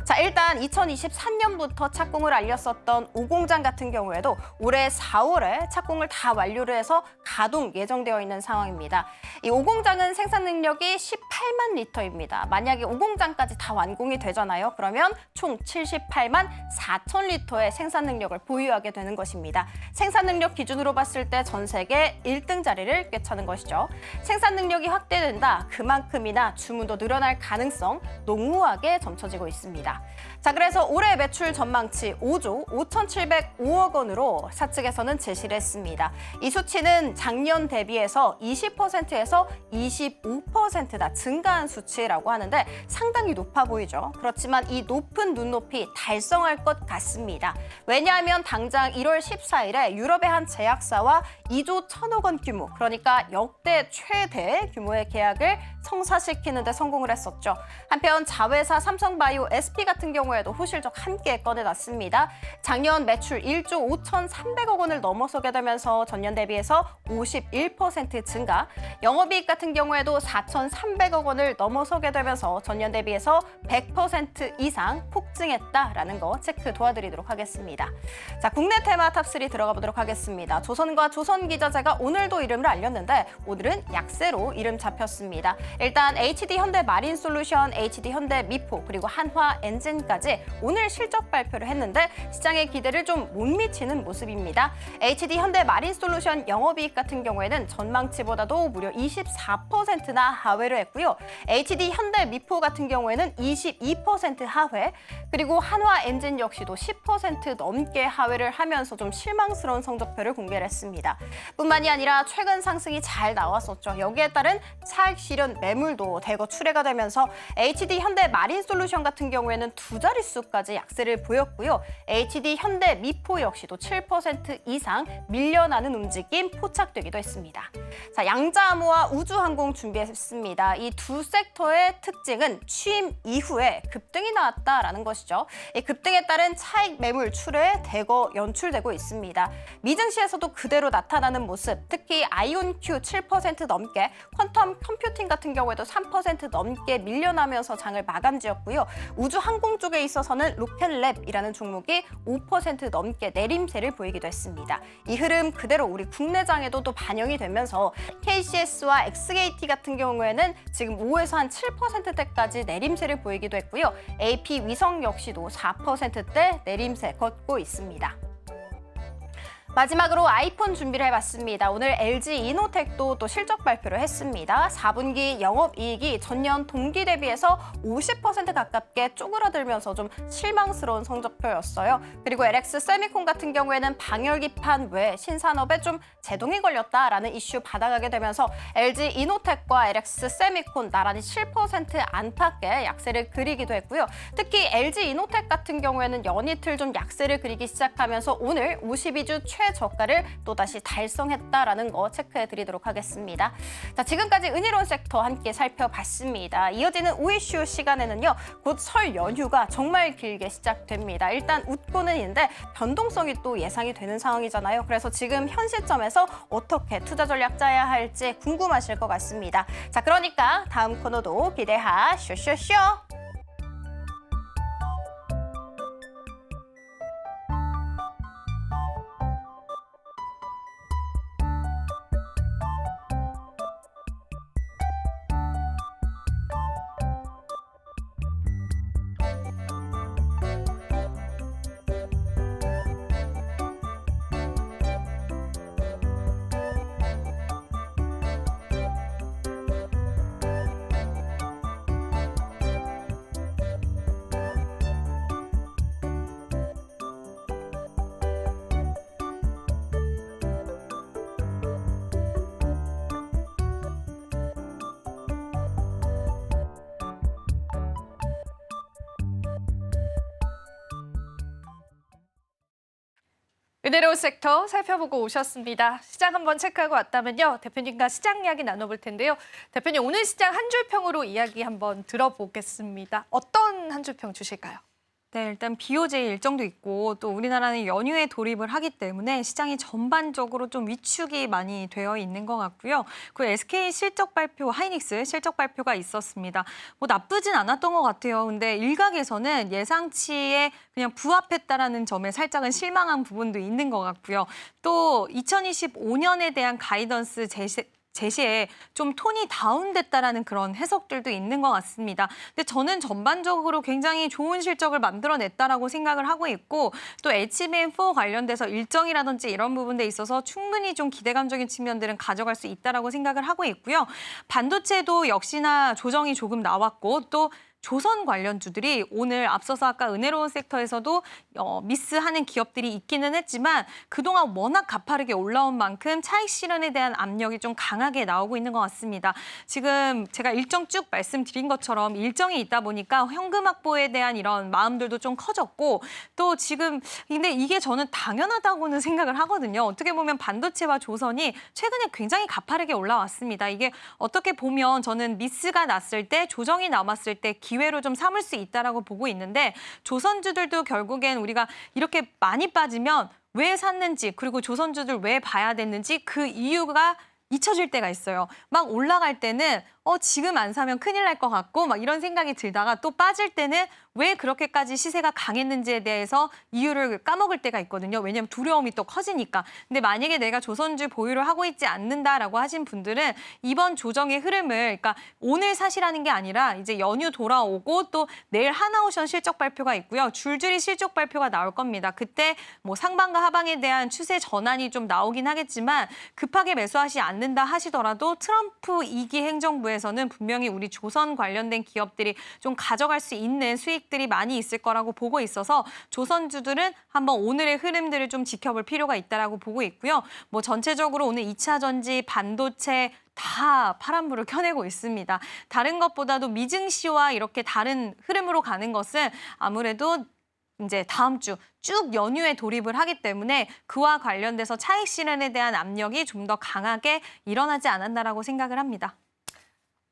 자, 일단 2023년부터 착공을 알렸었던 5공장 같은 경우에도 올해 4월에 착공을 다 완료를 해서 가동 예정되어 있는 상황입니다. 이 5공장은 생산 능력이 8만 리터입니다. 만약에 5공장까지 다 완공이 되잖아요. 그러면 총 78만 4천 리터의 생산 능력을 보유하게 되는 것입니다. 생산 능력 기준으로 봤을 때 전 세계 1등 자리를 꿰차는 것이죠. 생산 능력이 확대된다. 그만큼이나 주문도 늘어날 가능성 농후하게 점쳐지고 있습니다. 자, 그래서 올해 매출 전망치 5조 5,705억 원으로 사측에서는 제시를 했습니다. 이 수치는 작년 대비해서 20%에서 25%나 증가한 수치라고 하는데 상당히 높아 보이죠. 그렇지만 이 높은 눈높이 달성할 것 같습니다. 왜냐하면 당장 1월 14일에 유럽의 한 제약사와 2조 1,000억 원 규모, 그러니까 역대 최대 규모의 계약을 성사시키는 데 성공을 했었죠. 한편 자회사 삼성바이오 SP 같은 경우에도 호실적 함께 꺼내놨습니다. 작년 매출 1조 5,300억 원을 넘어서게 되면서 전년 대비해서 51% 증가, 영업이익 같은 경우에도 4,300억 원을 넘어서게 되면서 전년 대비해서 100% 이상 폭증했다라는 거 체크 도와드리도록 하겠습니다. 자, 국내 테마 탑3 들어가 보도록 하겠습니다. 조선과 조선기자재가 오늘도 이름을 알렸는데 오늘은 약세로 이름 잡혔습니다. 일단 HD 현대 마린솔루션, HD 현대 미포, 그리고 한화 엔진까지 오늘 실적 발표를 했는데 시장의 기대를 좀 못 미치는 모습입니다. HD 현대 마린솔루션 영업이익 같은 경우에는 전망치보다도 무려 24%나 하회를 했고요. HD 현대 미포 같은 경우에는 22% 하회, 그리고 한화 엔진 역시도 10% 넘게 하회를 하면서 좀 실망스러운 성적표를 공개를 했습니다. 뿐만이 아니라 최근 상승이 잘 나왔었죠. 여기에 따른 차익 실현 매물도 대거 출회가 되면서 HD 현대 마린솔루션 같은 경우에는 두 자릿수까지 약세를 보였고요. HD 현대 미포 역시도 7% 이상 밀려나는 움직임 포착되기도 했습니다. 자, 양자암호와 우주항공 준비했습니다. 이 두 섹터의 특징은 취임 이후에 급등이 나왔다라는 것이죠. 이 급등에 따른 차익 매물 출회에 대거 연출되고 있습니다. 미증시에서도 그대로 나타나는 모습, 특히 아이온Q 7% 넘게, 퀀텀 컴퓨팅 같은 경우에도 3% 넘게 밀려나면서 장을 마감지었고요. 우주항공 쪽에 있어서는 로켓랩이라는 종목이 5% 넘게 내림세를 보이기도 했습니다. 이 흐름 그대로 우리 국내장에도 또 반영이 되면서 KCS와 XKT 같은 경우에는 지금 5에서 한 7%대까지 내림세를 보이기도 했고요. AP 위성 역시도 4%대 내림세 걷고 있습니다. 마지막으로 아이폰 준비를 해봤습니다. 오늘 LG 이노텍도 또 실적 발표를 했습니다. 4분기 영업이익이 전년 동기 대비해서 50% 가깝게 쪼그라들면서 좀 실망스러운 성적표였어요. 그리고 LX 세미콘 같은 경우에는 방열기판 외 신산업에 좀 제동이 걸렸다라는 이슈 받아가게 되면서 LG 이노텍과 LX 세미콘 나란히 7% 안팎의 약세를 그리기도 했고요. 특히 LG 이노텍 같은 경우에는 연이틀 좀 약세를 그리기 시작하면서 오늘 52주 최저가를 또다시 달성했다라는 거 체크해드리도록 하겠습니다. 자, 지금까지 은희로운 섹터 함께 살펴봤습니다. 이어지는 오이슈 시간에는요, 곧 설 연휴가 정말 길게 시작됩니다. 일단 웃고는 있는데 변동성이 또 예상이 되는 상황이잖아요. 그래서 지금 현 시점에서 어떻게 투자 전략 짜야 할지 궁금하실 것 같습니다. 자, 그러니까 다음 코너도 기대하 쇼쇼쇼! 은혜로운 섹터 살펴보고 오셨습니다. 시장 한번 체크하고 왔다면요. 대표님과 시장 이야기 나눠볼 텐데요. 대표님, 오늘 시장 한 줄 평으로 이야기 한번 들어보겠습니다. 어떤 한 줄 평 주실까요? 네, 일단 BOJ 일정도 있고 또 우리나라는 연휴에 돌입을 하기 때문에 시장이 전반적으로 좀 위축이 많이 되어 있는 것 같고요. 그 SK 실적 발표, 하이닉스 실적 발표가 있었습니다. 뭐 나쁘진 않았던 것 같아요. 근데 일각에서는 예상치에 그냥 부합했다라는 점에 살짝은 실망한 부분도 있는 것 같고요. 또 2025년에 대한 가이던스 제시에 좀 톤이 다운됐다라는 그런 해석들도 있는 것 같습니다. 근데 저는 전반적으로 굉장히 좋은 실적을 만들어냈다라고 생각을 하고 있고 또 HBM4 관련돼서 일정이라든지 이런 부분에 있어서 충분히 좀 기대감적인 측면들은 가져갈 수 있다라고 생각을 하고 있고요. 반도체도 역시나 조정이 조금 나왔고 또 조선 관련주들이 오늘 앞서서 아까 은혜로운 섹터에서도 미스하는 기업들이 있기는 했지만 그동안 워낙 가파르게 올라온 만큼 차익 실현에 대한 압력이 좀 강하게 나오고 있는 것 같습니다. 지금 제가 일정 쭉 말씀드린 것처럼 일정이 있다 보니까 현금 확보에 대한 이런 마음들도 좀 커졌고 또 지금 근데 이게 저는 당연하다고는 생각을 하거든요. 어떻게 보면 반도체와 조선이 최근에 굉장히 가파르게 올라왔습니다. 이게 어떻게 보면 저는 미스가 났을 때 조정이 남았을 때 기회로 좀 삼을 수 있다라고 보고 있는데 조선주들도 결국엔 우리가 이렇게 많이 빠지면 왜 샀는지 그리고 조선주들 왜 봐야 됐는지 그 이유가 잊혀질 때가 있어요. 막 올라갈 때는 지금 안 사면 큰일 날 것 같고 막 이런 생각이 들다가 또 빠질 때는 왜 그렇게까지 시세가 강했는지에 대해서 이유를 까먹을 때가 있거든요. 왜냐하면 두려움이 또 커지니까. 근데 만약에 내가 조선주 보유를 하고 있지 않는다라고 하신 분들은 이번 조정의 흐름을 그러니까 오늘 사시라는 게 아니라 이제 연휴 돌아오고 또 내일 하나오션 실적 발표가 있고요. 줄줄이 실적 발표가 나올 겁니다. 그때 뭐 상방과 하방에 대한 추세 전환이 좀 나오긴 하겠지만 급하게 매수하지 않는다 하시더라도 트럼프 2기 행정부에서는 분명히 우리 조선 관련된 기업들이 좀 가져갈 수 있는 수익들이 많이 있을 거라고 보고 있어서 조선주들은 한번 오늘의 흐름들을 좀 지켜볼 필요가 있다라고 보고 있고요. 뭐 전체적으로 오늘 2차 전지, 반도체 다 파란불을 켜내고 있습니다. 다른 것보다도 미증시와 이렇게 다른 흐름으로 가는 것은 아무래도 이제 다음 주 쭉 연휴에 돌입을 하기 때문에 그와 관련돼서 차익 실현에 대한 압력이 좀 더 강하게 일어나지 않았나라고 생각을 합니다.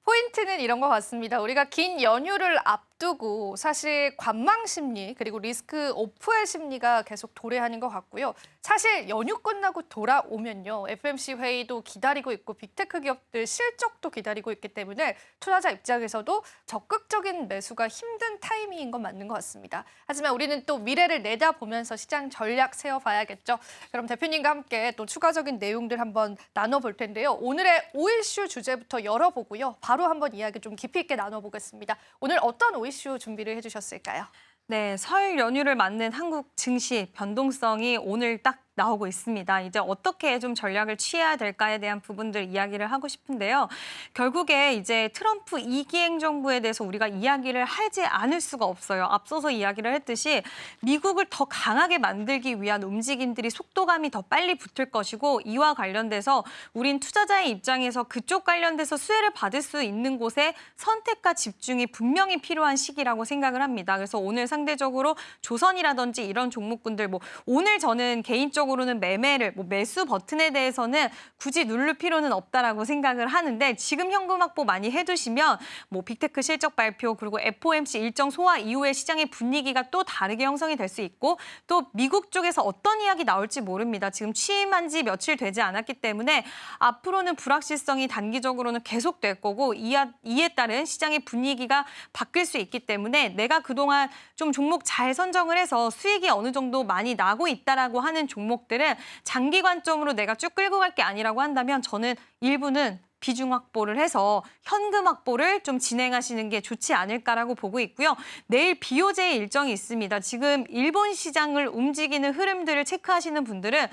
포인트는 이런 것 같습니다. 우리가 긴 연휴를 앞두고 사실 관망 심리 그리고 리스크 오프의 심리가 계속 도래하는 것 같고요. 사실 연휴 끝나고 돌아오면요. FMC 회의도 기다리고 있고 빅테크 기업들 실적도 기다리고 있기 때문에 투자자 입장에서도 적극적인 매수가 힘든 타이밍인 건 맞는 것 같습니다. 하지만 우리는 또 미래를 내다보면서 시장 전략 세워봐야겠죠. 그럼 대표님과 함께 또 추가적인 내용들 한번 나눠볼 텐데요. 오늘의 5이슈 주제부터 열어보고요. 바로 한번 이야기 좀 깊이 있게 나눠보겠습니다. 오늘 어떤 5이슈 준비를 해주셨을까요? 네, 설 연휴를 맞는 한국 증시 변동성이 오늘 딱 나오고 있습니다. 이제 어떻게 좀 전략을 취해야 될까에 대한 부분들 이야기를 하고 싶은데요. 결국에 이제 트럼프 2기 행정부에 대해서 우리가 이야기를 하지 않을 수가 없어요. 앞서서 이야기를 했듯이 미국을 더 강하게 만들기 위한 움직임들이 속도감이 더 빨리 붙을 것이고 이와 관련돼서 우린 투자자의 입장에서 그쪽 관련돼서 수혜를 받을 수 있는 곳에 선택과 집중이 분명히 필요한 시기라고 생각을 합니다. 그래서 오늘 상대적으로 조선이라든지 이런 종목군들 뭐 오늘 저는 개인적으로는 매매를 매수 버튼에 대해서는 굳이 누를 필요는 없다라고 생각을 하는데 지금 현금 확보 많이 해두시면 뭐 빅테크 실적 발표 그리고 FOMC 일정 소화 이후에 시장의 분위기가 또 다르게 형성이 될 수 있고 또 미국 쪽에서 어떤 이야기 나올지 모릅니다. 지금 취임한 지 며칠 되지 않았기 때문에 앞으로는 불확실성이 단기적으로는 계속될 거고 이에 따른 시장의 분위기가 바뀔 수 있기 때문에 내가 그동안 좀 종목 잘 선정을 해서 수익이 어느 정도 많이 나고 있다라고 하는 종목들은 장기 관점으로 내가 쭉 끌고 갈 게 아니라고 한다면 저는 일부는 비중 확보를 해서 현금 확보를 좀 진행하시는 게 좋지 않을까라고 보고 있고요. 내일 BOJ 일정이 있습니다. 지금 일본 시장을 움직이는 흐름들을 체크하시는 분들은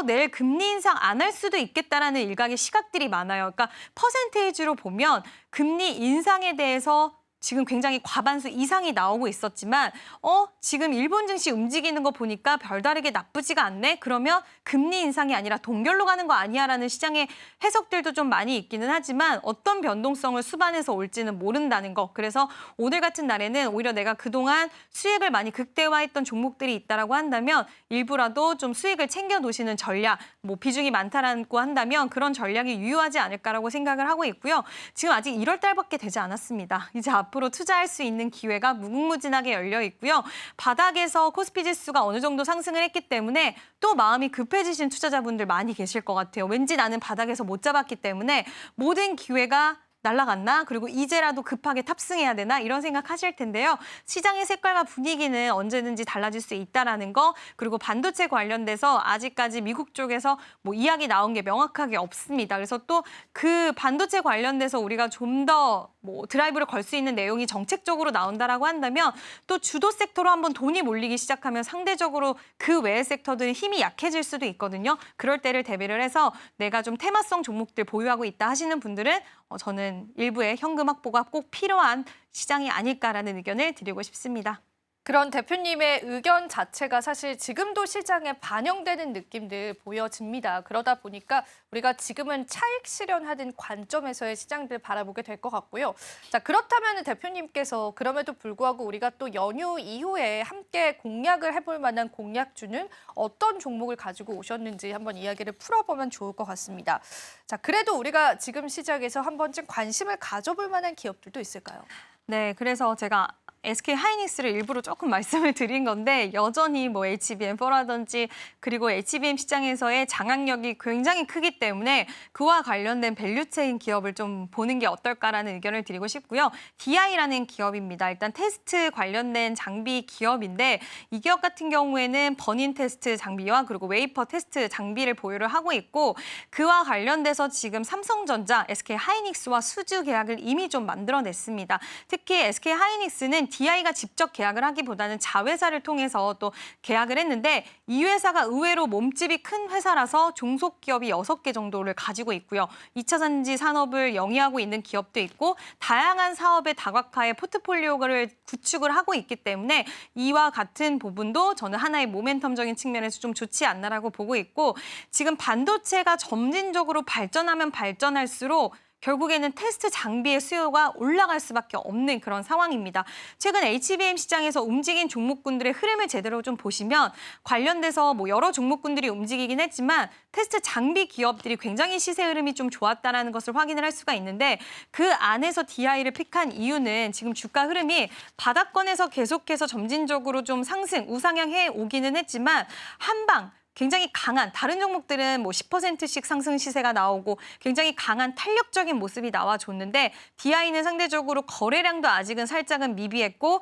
내일 금리 인상 안 할 수도 있겠다라는 일각의 시각들이 많아요. 그러니까 퍼센테이지로 보면 금리 인상에 대해서 지금 굉장히 과반수 이상이 나오고 있었지만 지금 일본 증시 움직이는 거 보니까 별다르게 나쁘지가 않네? 그러면 금리 인상이 아니라 동결로 가는 거 아니야라는 시장의 해석들도 좀 많이 있기는 하지만 어떤 변동성을 수반해서 올지는 모른다는 거. 그래서 오늘 같은 날에는 오히려 내가 그동안 수익을 많이 극대화했던 종목들이 있다라고 한다면 일부라도 좀 수익을 챙겨 놓으시는 전략, 뭐 비중이 많다라고 한다면 그런 전략이 유효하지 않을까라고 생각을 하고 있고요. 지금 아직 1월 달밖에 되지 않았습니다. 이제 앞으로 투자할 수 있는 기회가 무궁무진하게 열려 있고요. 바닥에서 코스피 지수가 어느 정도 상승을 했기 때문에 또 마음이 급해지신 투자자분들 많이 계실 것 같아요. 왠지 나는 바닥에서 못 잡았기 때문에 모든 기회가 날아갔나? 그리고 이제라도 급하게 탑승해야 되나? 이런 생각하실 텐데요. 시장의 색깔과 분위기는 언제든지 달라질 수 있다라는 거, 그리고 반도체 관련돼서 아직까지 미국 쪽에서 뭐 이야기 나온 게 명확하게 없습니다. 그래서 또 그 반도체 관련돼서 우리가 좀 더 뭐 드라이브를 걸 수 있는 내용이 정책적으로 나온다라고 한다면 또 주도 섹터로 한번 돈이 몰리기 시작하면 상대적으로 그 외의 섹터들이 힘이 약해질 수도 있거든요. 그럴 때를 대비를 해서 내가 좀 테마성 종목들 보유하고 있다 하시는 분들은 저는 일부의 현금 확보가 꼭 필요한 시장이 아닐까라는 의견을 드리고 싶습니다. 그런 대표님의 의견 자체가 사실 지금도 시장에 반영되는 느낌들 보여집니다. 그러다 보니까 우리가 지금은 차익 실현하는 관점에서의 시장들 바라보게 될 것 같고요. 자, 그렇다면 대표님께서 그럼에도 불구하고 우리가 또 연휴 이후에 함께 공략을 해볼 만한 공략주는 어떤 종목을 가지고 오셨는지 한번 이야기를 풀어보면 좋을 것 같습니다. 자, 그래도 우리가 지금 시장에서 한 번쯤 관심을 가져볼 만한 기업들도 있을까요? 네, 그래서 제가 SK 하이닉스를 일부러 조금 말씀을 드린 건데 여전히 뭐 HBM4라든지 그리고 HBM 시장에서의 장악력이 굉장히 크기 때문에 그와 관련된 밸류체인 기업을 좀 보는 게 어떨까라는 의견을 드리고 싶고요. DI라는 기업입니다. 일단 테스트 관련된 장비 기업인데 이 기업 같은 경우에는 버닌 테스트 장비와 그리고 웨이퍼 테스트 장비를 보유를 하고 있고 그와 관련돼서 지금 삼성전자, SK 하이닉스와 수주 계약을 이미 좀 만들어냈습니다. 특히 SK 하이닉스는 DI가 직접 계약을 하기보다는 자회사를 통해서 또 계약을 했는데 이 회사가 의외로 몸집이 큰 회사라서 종속 기업이 6개 정도를 가지고 있고요. 2차 전지 산업을 영위하고 있는 기업도 있고 다양한 사업의 다각화의 포트폴리오를 구축을 하고 있기 때문에 이와 같은 부분도 저는 하나의 모멘텀적인 측면에서 좀 좋지 않나라고 보고 있고 지금 반도체가 점진적으로 발전하면 발전할수록 결국에는 테스트 장비의 수요가 올라갈 수밖에 없는 그런 상황입니다. 최근 HBM 시장에서 움직인 종목군들의 흐름을 제대로 좀 보시면 관련돼서 뭐 여러 종목군들이 움직이긴 했지만 테스트 장비 기업들이 굉장히 시세 흐름이 좀 좋았다는 것을 확인을 할 수가 있는데 그 안에서 DI를 픽한 이유는 지금 주가 흐름이 바닥권에서 계속해서 점진적으로 좀 상승, 우상향해 오기는 했지만 한방 굉장히 강한 다른 종목들은 뭐 10%씩 상승 시세가 나오고 굉장히 강한 탄력적인 모습이 나와줬는데 DI는 상대적으로 거래량도 아직은 살짝은 미비했고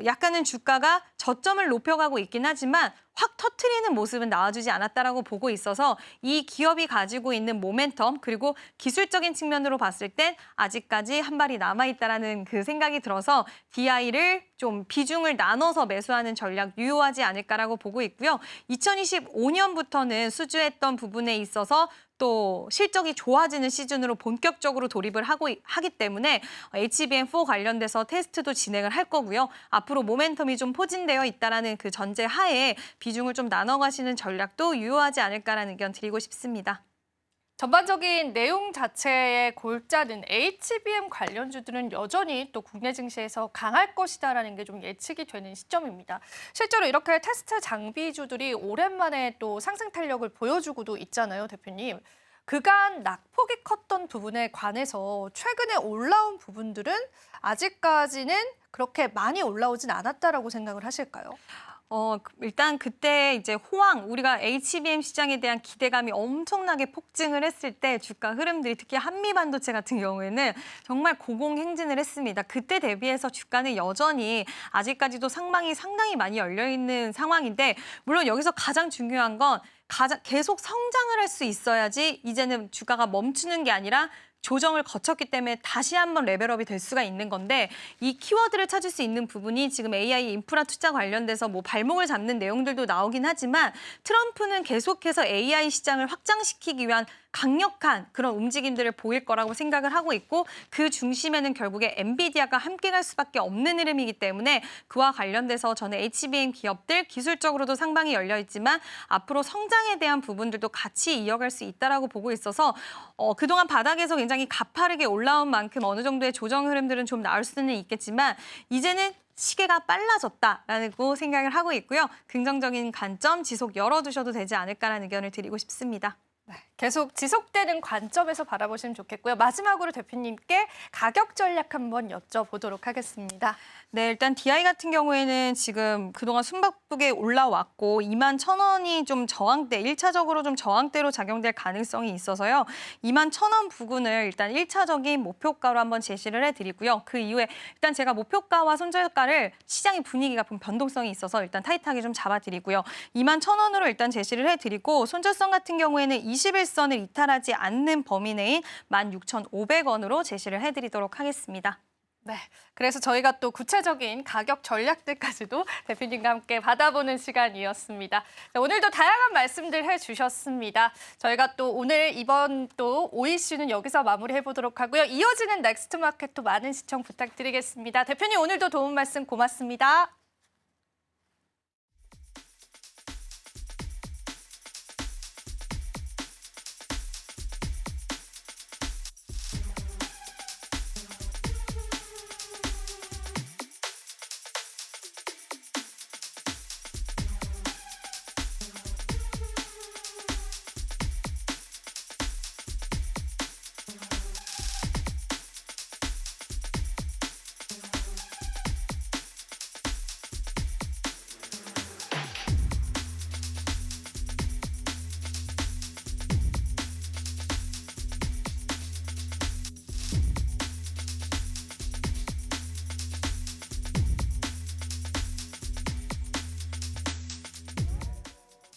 약간은 주가가 저점을 높여가고 있긴 하지만 확 터트리는 모습은 나와주지 않았다라고 보고 있어서 이 기업이 가지고 있는 모멘텀 그리고 기술적인 측면으로 봤을 땐 아직까지 한 발이 남아있다라는 그 생각이 들어서 DI를 좀 비중을 나눠서 매수하는 전략 유효하지 않을까라고 보고 있고요. 2025년부터는 수주했던 부분에 있어서 또 실적이 좋아지는 시즌으로 본격적으로 돌입을 하기 때문에 HBM4 관련돼서 테스트도 진행을 할 거고요. 앞으로 모멘텀이 좀 포진되어 있다는 그 전제 하에 비중을 좀 나눠 가시는 전략도 유효하지 않을까라는 의견 드리고 싶습니다. 전반적인 내용 자체의 골자는 HBM 관련주들은 여전히 또 국내 증시에서 강할 것이다라는 게 좀 예측이 되는 시점입니다. 실제로 이렇게 테스트 장비주들이 오랜만에 또 상승 탄력을 보여주고도 있잖아요, 대표님. 그간 낙폭이 컸던 부분에 관해서 최근에 올라온 부분들은 아직까지는 그렇게 많이 올라오진 않았다라고 생각을 하실까요? 일단 그때 이제 우리가 HBM 시장에 대한 기대감이 엄청나게 폭증을 했을 때 주가 흐름들이 특히 한미반도체 같은 경우에는 정말 고공행진을 했습니다. 그때 대비해서 주가는 여전히 아직까지도 상방이 상당히 많이 열려있는 상황인데 물론 여기서 가장 중요한 건 계속 성장을 할 수 있어야지 이제는 주가가 멈추는 게 아니라 조정을 거쳤기 때문에 다시 한번 레벨업이 될 수가 있는 건데 이 키워드를 찾을 수 있는 부분이 지금 AI 인프라 투자 관련돼서 뭐 발목을 잡는 내용들도 나오긴 하지만 트럼프는 계속해서 AI 시장을 확장시키기 위한 강력한 그런 움직임들을 보일 거라고 생각을 하고 있고 그 중심에는 결국에 엔비디아가 함께 갈 수밖에 없는 흐름이기 때문에 그와 관련돼서 저는 HBM 기업들 기술적으로도 상방이 열려 있지만 앞으로 성장에 대한 부분들도 같이 이어갈 수 있다라고 보고 있어서 그동안 바닥에서 굉장히 가파르게 올라온 만큼 어느 정도의 조정 흐름들은 좀 나올 수는 있겠지만 이제는 시계가 빨라졌다라고 생각을 하고 있고요. 긍정적인 관점 지속 열어두셔도 되지 않을까라는 의견을 드리고 싶습니다. 계속 지속되는 관점에서 바라보시면 좋겠고요. 마지막으로 대표님께 가격 전략 한번 여쭤보도록 하겠습니다. 네, 일단 DI 같은 경우에는 지금 그동안 숨바쁘게 올라왔고 21,000원이 좀 저항대, 1차적으로 좀 저항대로 작용될 가능성이 있어서요. 21,000원 부근을 일단 1차적인 목표가로 한번 제시를 해드리고요. 그 이후에 일단 제가 목표가와 손절가를 시장의 분위기가 변동성이 있어서 일단 타이트하게 좀 잡아드리고요. 21,000원으로 일단 제시를 해드리고 손절선 같은 경우에는 21선을 이탈하지 않는 범위 내인 16,500원으로 제시를 해드리도록 하겠습니다. 네, 그래서 저희가 또 구체적인 가격 전략들까지도 대표님과 함께 받아보는 시간이었습니다. 자, 오늘도 다양한 말씀들 해주셨습니다. 저희가 또 오늘 이번 또 5이슈는 여기서 마무리해보도록 하고요. 이어지는 넥스트 마켓도 많은 시청 부탁드리겠습니다. 대표님 오늘도 도움 말씀 고맙습니다.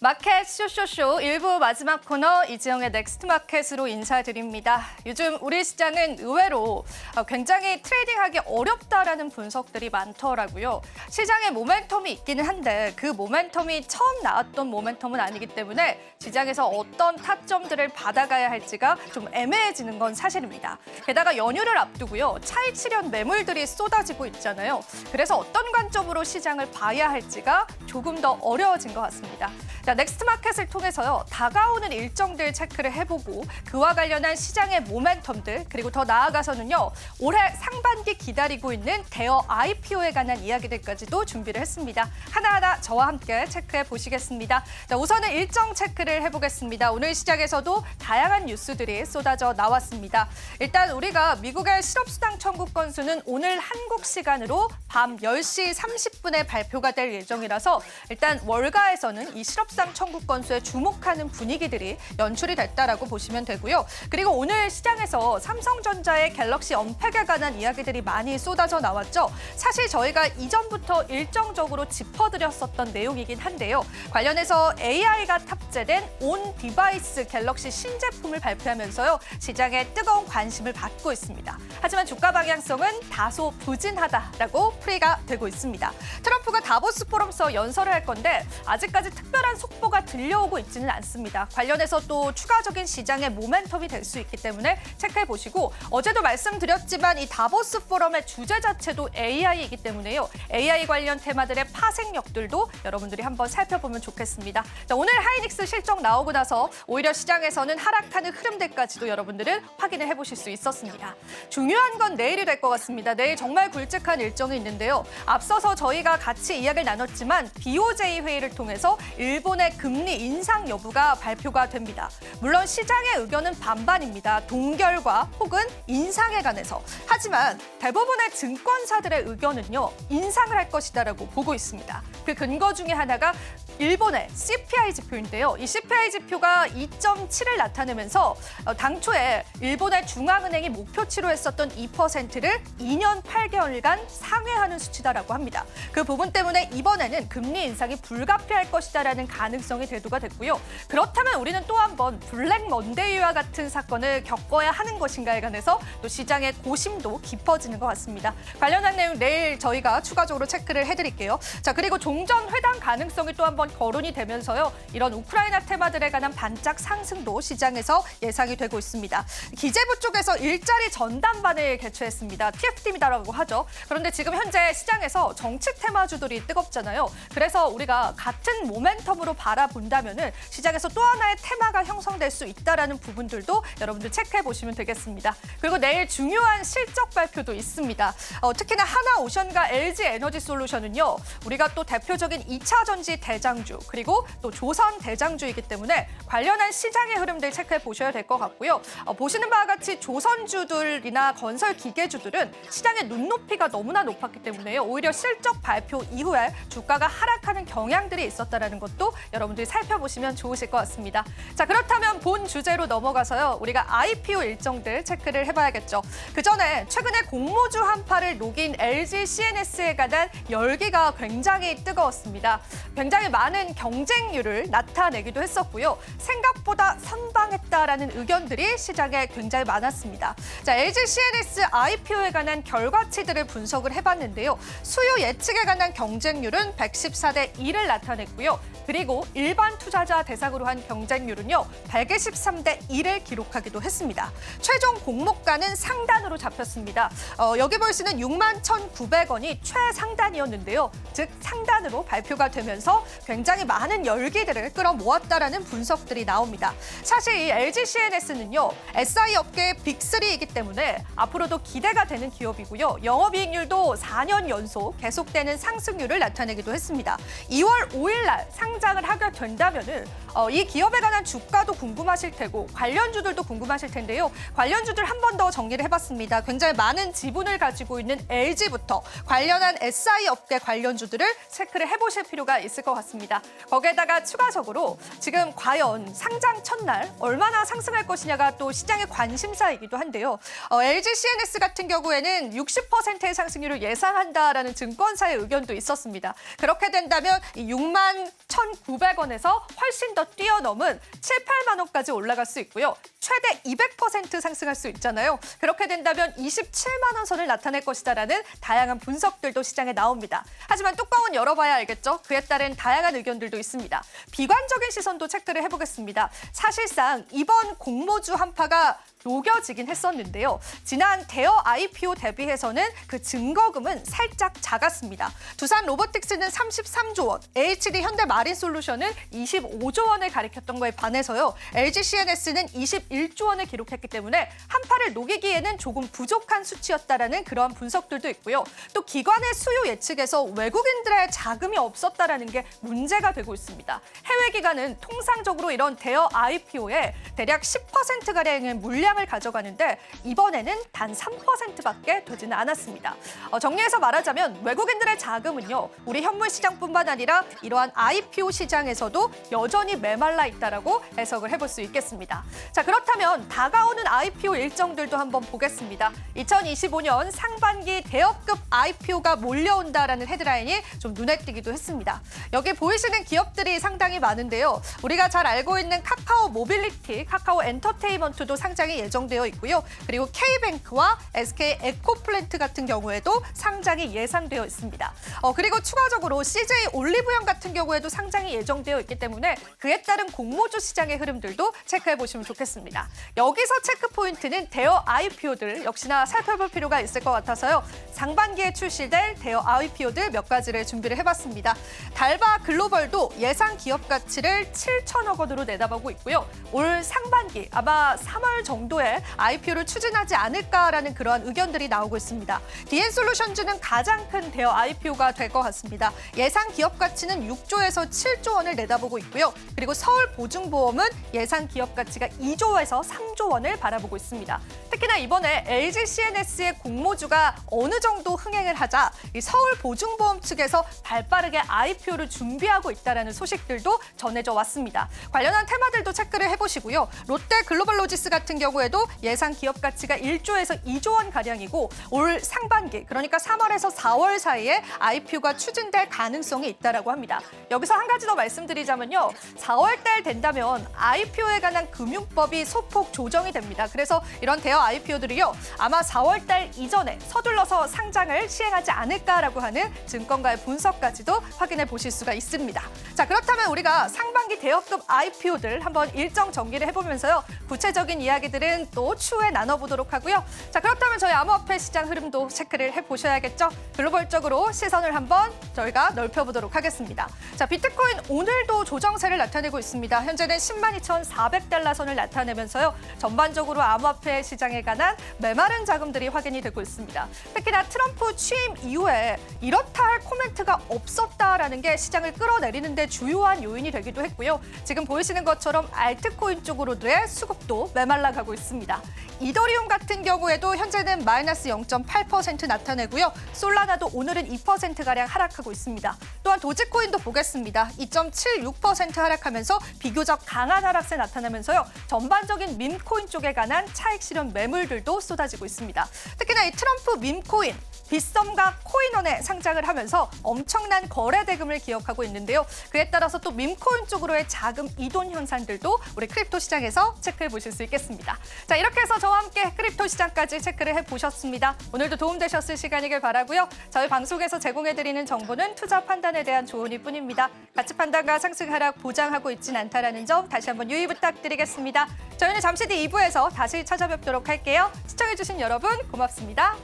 마켓 쇼쇼쇼 1부 마지막 코너 이지영의 넥스트 마켓으로 인사드립니다. 요즘 우리 시장은 의외로 굉장히 트레이딩하기 어렵다라는 분석들이 많더라고요. 시장에 모멘텀이 있기는 한데 그 모멘텀이 처음 나왔던 모멘텀은 아니기 때문에 시장에서 어떤 타점들을 받아가야 할지가 좀 애매해지는 건 사실입니다. 게다가 연휴를 앞두고요. 차익 실현 매물들이 쏟아지고 있잖아요. 그래서 어떤 관점으로 시장을 봐야 할지가 조금 더 어려워진 것 같습니다. 자, 넥스트 마켓을 통해서요. 다가오는 일정들 체크를 해보고 그와 관련한 시장의 모멘텀들 그리고 더 나아가서는요. 올해 상반기 기다리고 있는 대여 IPO에 관한 이야기들까지도 준비를 했습니다. 하나하나 저와 함께 체크해 보시겠습니다. 자, 우선은 일정 체크를 해보겠습니다. 오늘 시장에서도 다양한 뉴스들이 쏟아져 나왔습니다. 일단 우리가 미국의 실업수당 청구 건수는 오늘 한국 시간으로 밤 10시 30분에 발표가 될 예정이라서 일단 월가에서는 이 실업수당 청구 건수에 주목하는 분위기들이 연출이 됐다라고 보시면 되고요. 그리고 오늘 시장에서 삼성전자의 갤럭시 언팩에 관한 이야기들이 많이 쏟아져 나왔죠. 사실 저희가 이전부터 일정적으로 짚어드렸었던 내용이긴 한데요. 관련해서 AI가 탑재된 온 디바이스 갤럭시 신제품을 발표하면서요. 시장에 뜨거운 관심을 받고 있습니다. 하지만 주가 방향성은 다소 부진하다라고 풀이가 되고 있습니다. 트럼프가 다보스 포럼서 연설을 할 건데 아직까지 특별한 속보가 들려오고 있지는 않습니다. 관련해서 또 추가적인 시장의 모멘텀이 될 수 있기 때문에 체크해 보시고 어제도 말씀드렸지만 이 다보스 포럼의 주제 자체도 AI이기 때문에요. AI 관련 테마들의 파생력들도 여러분들이 한번 살펴보면 좋겠습니다. 자, 오늘 하이닉스 실적 나오고 나서 오히려 시장에서는 하락하는 흐름들까지도 여러분들은 확인을 해보실 수 있었습니다. 중요한 건 내일이 될 것 같습니다. 내일 정말 굵직한 일정이 있는데요. 앞서서 저희가 같이 이야기를 나눴지만 BOJ 회의를 통해서 일본의 금리 인상 여부가 발표가 됩니다. 물론 시장의 의견은 반반입니다. 동결과 혹은 인상에 관해서. 하지만 대부분의 증권사들의 의견은요. 인상을 할 것이다라고 보고 있습니다. 그 근거 중에 하나가 일본의 CPI 지표인데요. 이 CPI 지표가 2.7을 나타내면서 당초에 일본의 중앙은행이 목표치로 했었던 2%를 2년 8개월간 상회하는 수치다라고 합니다. 그 부분 때문에 이번에는 금리 인상이 불가피할 것이다라는 가능성이 대두가 됐고요. 그렇다면 우리는 또 한 번 블랙 먼데이와 같은 사건을 겪어야 하는 것인가에 관해서 또 시장의 고심도 깊어지는 것 같습니다. 관련한 내용 내일 저희가 추가적으로 체크를 해드릴게요. 자, 그리고 종전 회담 가능성이 또 한 번 거론이 되면서요. 이런 우크라이나 테마들에 관한 반짝 상승도 시장에서 예상이 되고 있습니다. 기재부 쪽에서 일자리 전담반을 개최했습니다. TF팀이라고 하죠. 그런데 지금 현재 시장에서 정책 테마주들이 뜨겁잖아요. 그래서 우리가 같은 모멘텀으로 바라본다면은 시장에서 또 하나의 테마가 형성될 수 있다라는 부분들도 여러분들 체크해 보시면 되겠습니다. 그리고 내일 중요한 실적 발표도 있습니다. 특히나 하나오션과 LG 에너지 솔루션은요. 우리가 또 대표적인 2차 전지 대장 대장주 그리고 또 조선 대장주이기 때문에 관련한 시장의 흐름들 체크해 보셔야 될 것 같고요. 보시는 바와 같이 조선주들이나 건설 기계주들은 시장의 눈높이가 너무나 높았기 때문에요. 오히려 실적 발표 이후에 주가가 하락하는 경향들이 있었다는 것도 여러분들이 살펴보시면 좋으실 것 같습니다. 자, 그렇다면 본 주제로 넘어가서요. 우리가 IPO 일정들 체크를 해봐야겠죠. 그 전에 최근에 공모주 한파를 녹인 LG CNS에 관한 열기가 굉장히 뜨거웠습니다. 굉장히 많은 경쟁률을 나타내기도 했었고요. 생각보다 선방했다라는 의견들이 시장에 굉장히 많았습니다. 자, LG CNS IPO에 관한 결과치들을 분석을 해봤는데요. 수요 예측에 관한 경쟁률은 114대 1을 나타냈고요. 그리고 일반 투자자 대상으로 한 경쟁률은요, 123대 1을 기록하기도 했습니다. 최종 공모가는 상단으로 잡혔습니다. 여기 보시는 61,900원이 최상단이었는데요. 즉 상단으로 발표가 되면서 굉장히 많은 열기들을 끌어모았다라는 분석들이 나옵니다. 사실 이 LG CNS는요, SI 업계의 빅3이기 때문에 앞으로도 기대가 되는 기업이고요. 영업이익률도 4년 연속 계속되는 상승률을 나타내기도 했습니다. 2월 5일 날 상장을 하게 된다면은 이 기업에 관한 주가도 궁금하실 테고 관련주들도 궁금하실 텐데요. 관련주들 한 번 더 정리를 해봤습니다. 굉장히 많은 지분을 가지고 있는 LG부터 관련한 SI 업계 관련주들을 체크를 해보실 필요가 있을 것 같습니다. 거기에다가 추가적으로 지금 과연 상장 첫날 얼마나 상승할 것이냐가 또 시장의 관심사이기도 한데요. LG CNS 같은 경우에는 60%의 상승률을 예상한다라는 증권사의 의견도 있었습니다. 그렇게 된다면 이 61,900원에서 훨씬 더 뛰어넘은 7, 8만 원까지 올라갈 수 있고요. 최대 200% 상승할 수 있잖아요. 그렇게 된다면 27만 원 선을 나타낼 것이다라는 다양한 분석들도 시장에 나옵니다. 하지만 뚜껑은 열어봐야 알겠죠? 그에 따른 다양한 의견들도 있습니다. 비관적인 시선도 체크를 해보겠습니다. 사실상 이번 공모주 한파가 녹여지긴 했었는데요. 지난 대여 IPO 대비해서는 그 증거금은 살짝 작았습니다. 두산 로보틱스는 33조 원, HD 현대마린솔루션은 25조 원을 가리켰던 거에 반해서요. LG CNS는 21조 원을 기록했기 때문에 한파를 녹이기에는 조금 부족한 수치였다라는 그러한 분석들도 있고요. 또 기관의 수요 예측에서 외국인들의 자금이 없었다라는 게 문제가 되고 있습니다. 해외 기관은 통상적으로 이런 대여 IPO에 대략 10%가량의 물량을 가져가는데 이번에는 단 3%밖에 되지는 않았습니다. 정리해서 말하자면 외국인들의 자금은요, 우리 현물 시장뿐만 아니라 이러한 IPO 시장에서도 여전히 메말라 있다라고 해석을 해볼 수 있겠습니다. 자, 그렇다면 다가오는 IPO 일정들도 한번 보겠습니다. 2025년 상반기 대여급 IPO가 몰려온다라는 헤드라인이 좀 눈에 띄기도 했습니다. 여기 보이시는 기업들이 상당히 많은데요. 우리가 잘 알고 있는 카카오 모빌리티, 카카오 엔터테인먼트도 상장이 예정되어 있고요. 그리고 K뱅크와 SK 에코플랜트 같은 경우에도 상장이 예상되어 있습니다. 그리고 추가적으로 CJ 올리브영 같은 경우에도 상장이 예정되어 있기 때문에 그에 따른 공모주 시장의 흐름들도 체크해 보시면 좋겠습니다. 여기서 체크 포인트는 대여 IPO들 역시나 살펴볼 필요가 있을 것 같아서요. 상반기에 출시될 대여 IPO들 몇 가지를 준비를 해봤습니다. 달바 글로벌도 예상 기업 가치를 7천억 원으로 내다보고 있고요. 올 상반기 아마 3월 정도에 IPO를 추진하지 않을까라는 그러한 의견들이 나오고 있습니다. DN솔루션즈는 가장 큰 대여 IPO가 될 것 같습니다. 예상 기업 가치는 6조에서 7조 원을 내다보고 있고요. 그리고 서울보증보험은 예상 기업 가치가 2조에서 3조 원을 바라보고 있습니다. 특히나 이번에 LG CNS의 공모주가 어느 정도 흥행을 하자 이 서울보증보험 측에서 발빠르게 IPO를 준비하고 있다는 소식들도 전해져 왔습니다. 관련한 테마들도 체크를 해보시고요. 롯데 글로벌로지스 같은 경우에도 예상 기업 가치가 1조에서 2조 원 가량이고 올 상반기 그러니까 3월에서 4월 사이에 IPO가 추진될 가능성이 있다라고 합니다. 여기서 한 가지 더 말씀드리자면요. 4월 달 된다면 IPO에 관한 금융법이 소폭 조정이 됩니다. 그래서 이런 대여 IPO들이요. 아마 4월 달 이전에 서둘러서 상장을 시행하지 않을까라고 하는 증권가의 분석까지도 확인해 보실 수가 있습니다. 자, 그렇다면 우리가 상반기 대여급 IPO들 한번 일정 정리를 해보면서요. 구체적인 이야기들은 또 추후에 나눠보도록 하고요. 자, 그렇다면 저희 암호화폐 시장 흐름도 체크를 해보셔야겠죠. 글로벌적으로 시선을 한번 저희가 넓혀보도록 하겠습니다. 자, 비트코인 오늘 오늘도 조정세를 나타내고 있습니다. 현재는 102,400달러 선을 나타내면서요. 전반적으로 암호화폐 시장에 관한 메마른 자금들이 확인이 되고 있습니다. 특히나 트럼프 취임 이후에 이렇다 할 코멘트가 없었다라는 게 시장을 끌어내리는 데 주요한 요인이 되기도 했고요. 지금 보이시는 것처럼 알트코인 쪽으로의 수급도 메말라 가고 있습니다. 이더리움 같은 경우에도 현재는 마이너스 0.8% 나타내고요. 솔라나도 오늘은 2%가량 하락하고 있습니다. 또한 도지코인도 보겠습니다. 2.76% 하락하면서 비교적 강한 하락세 나타나면서요. 전반적인 밈코인 쪽에 관한 차익 실현 매물들도 쏟아지고 있습니다. 특히나 이 트럼프 밈코인, 빗썸과 코인원에 상장을 하면서 엄청난 거래 대금을 기록하고 있는데요. 그에 따라서 또 밈코인 쪽으로의 자금 이동 현상들도 우리 크립토 시장에서 체크해 보실 수 있겠습니다. 자, 이렇게 해서 저와 함께 크립토 시장까지 체크를 해보셨습니다. 오늘도 도움되셨을 시간이길 바라고요. 저희 방송에서 제공해드리는 정보는 투자 판단에 대한 조언일 뿐입니다. 가치 판단과 상승 하락 보장하고 있진 않다라는 점 다시 한번 유의 부탁드리겠습니다. 저희는 잠시 뒤 2부에서 다시 찾아뵙도록 할게요. 시청해주신 여러분 고맙습니다.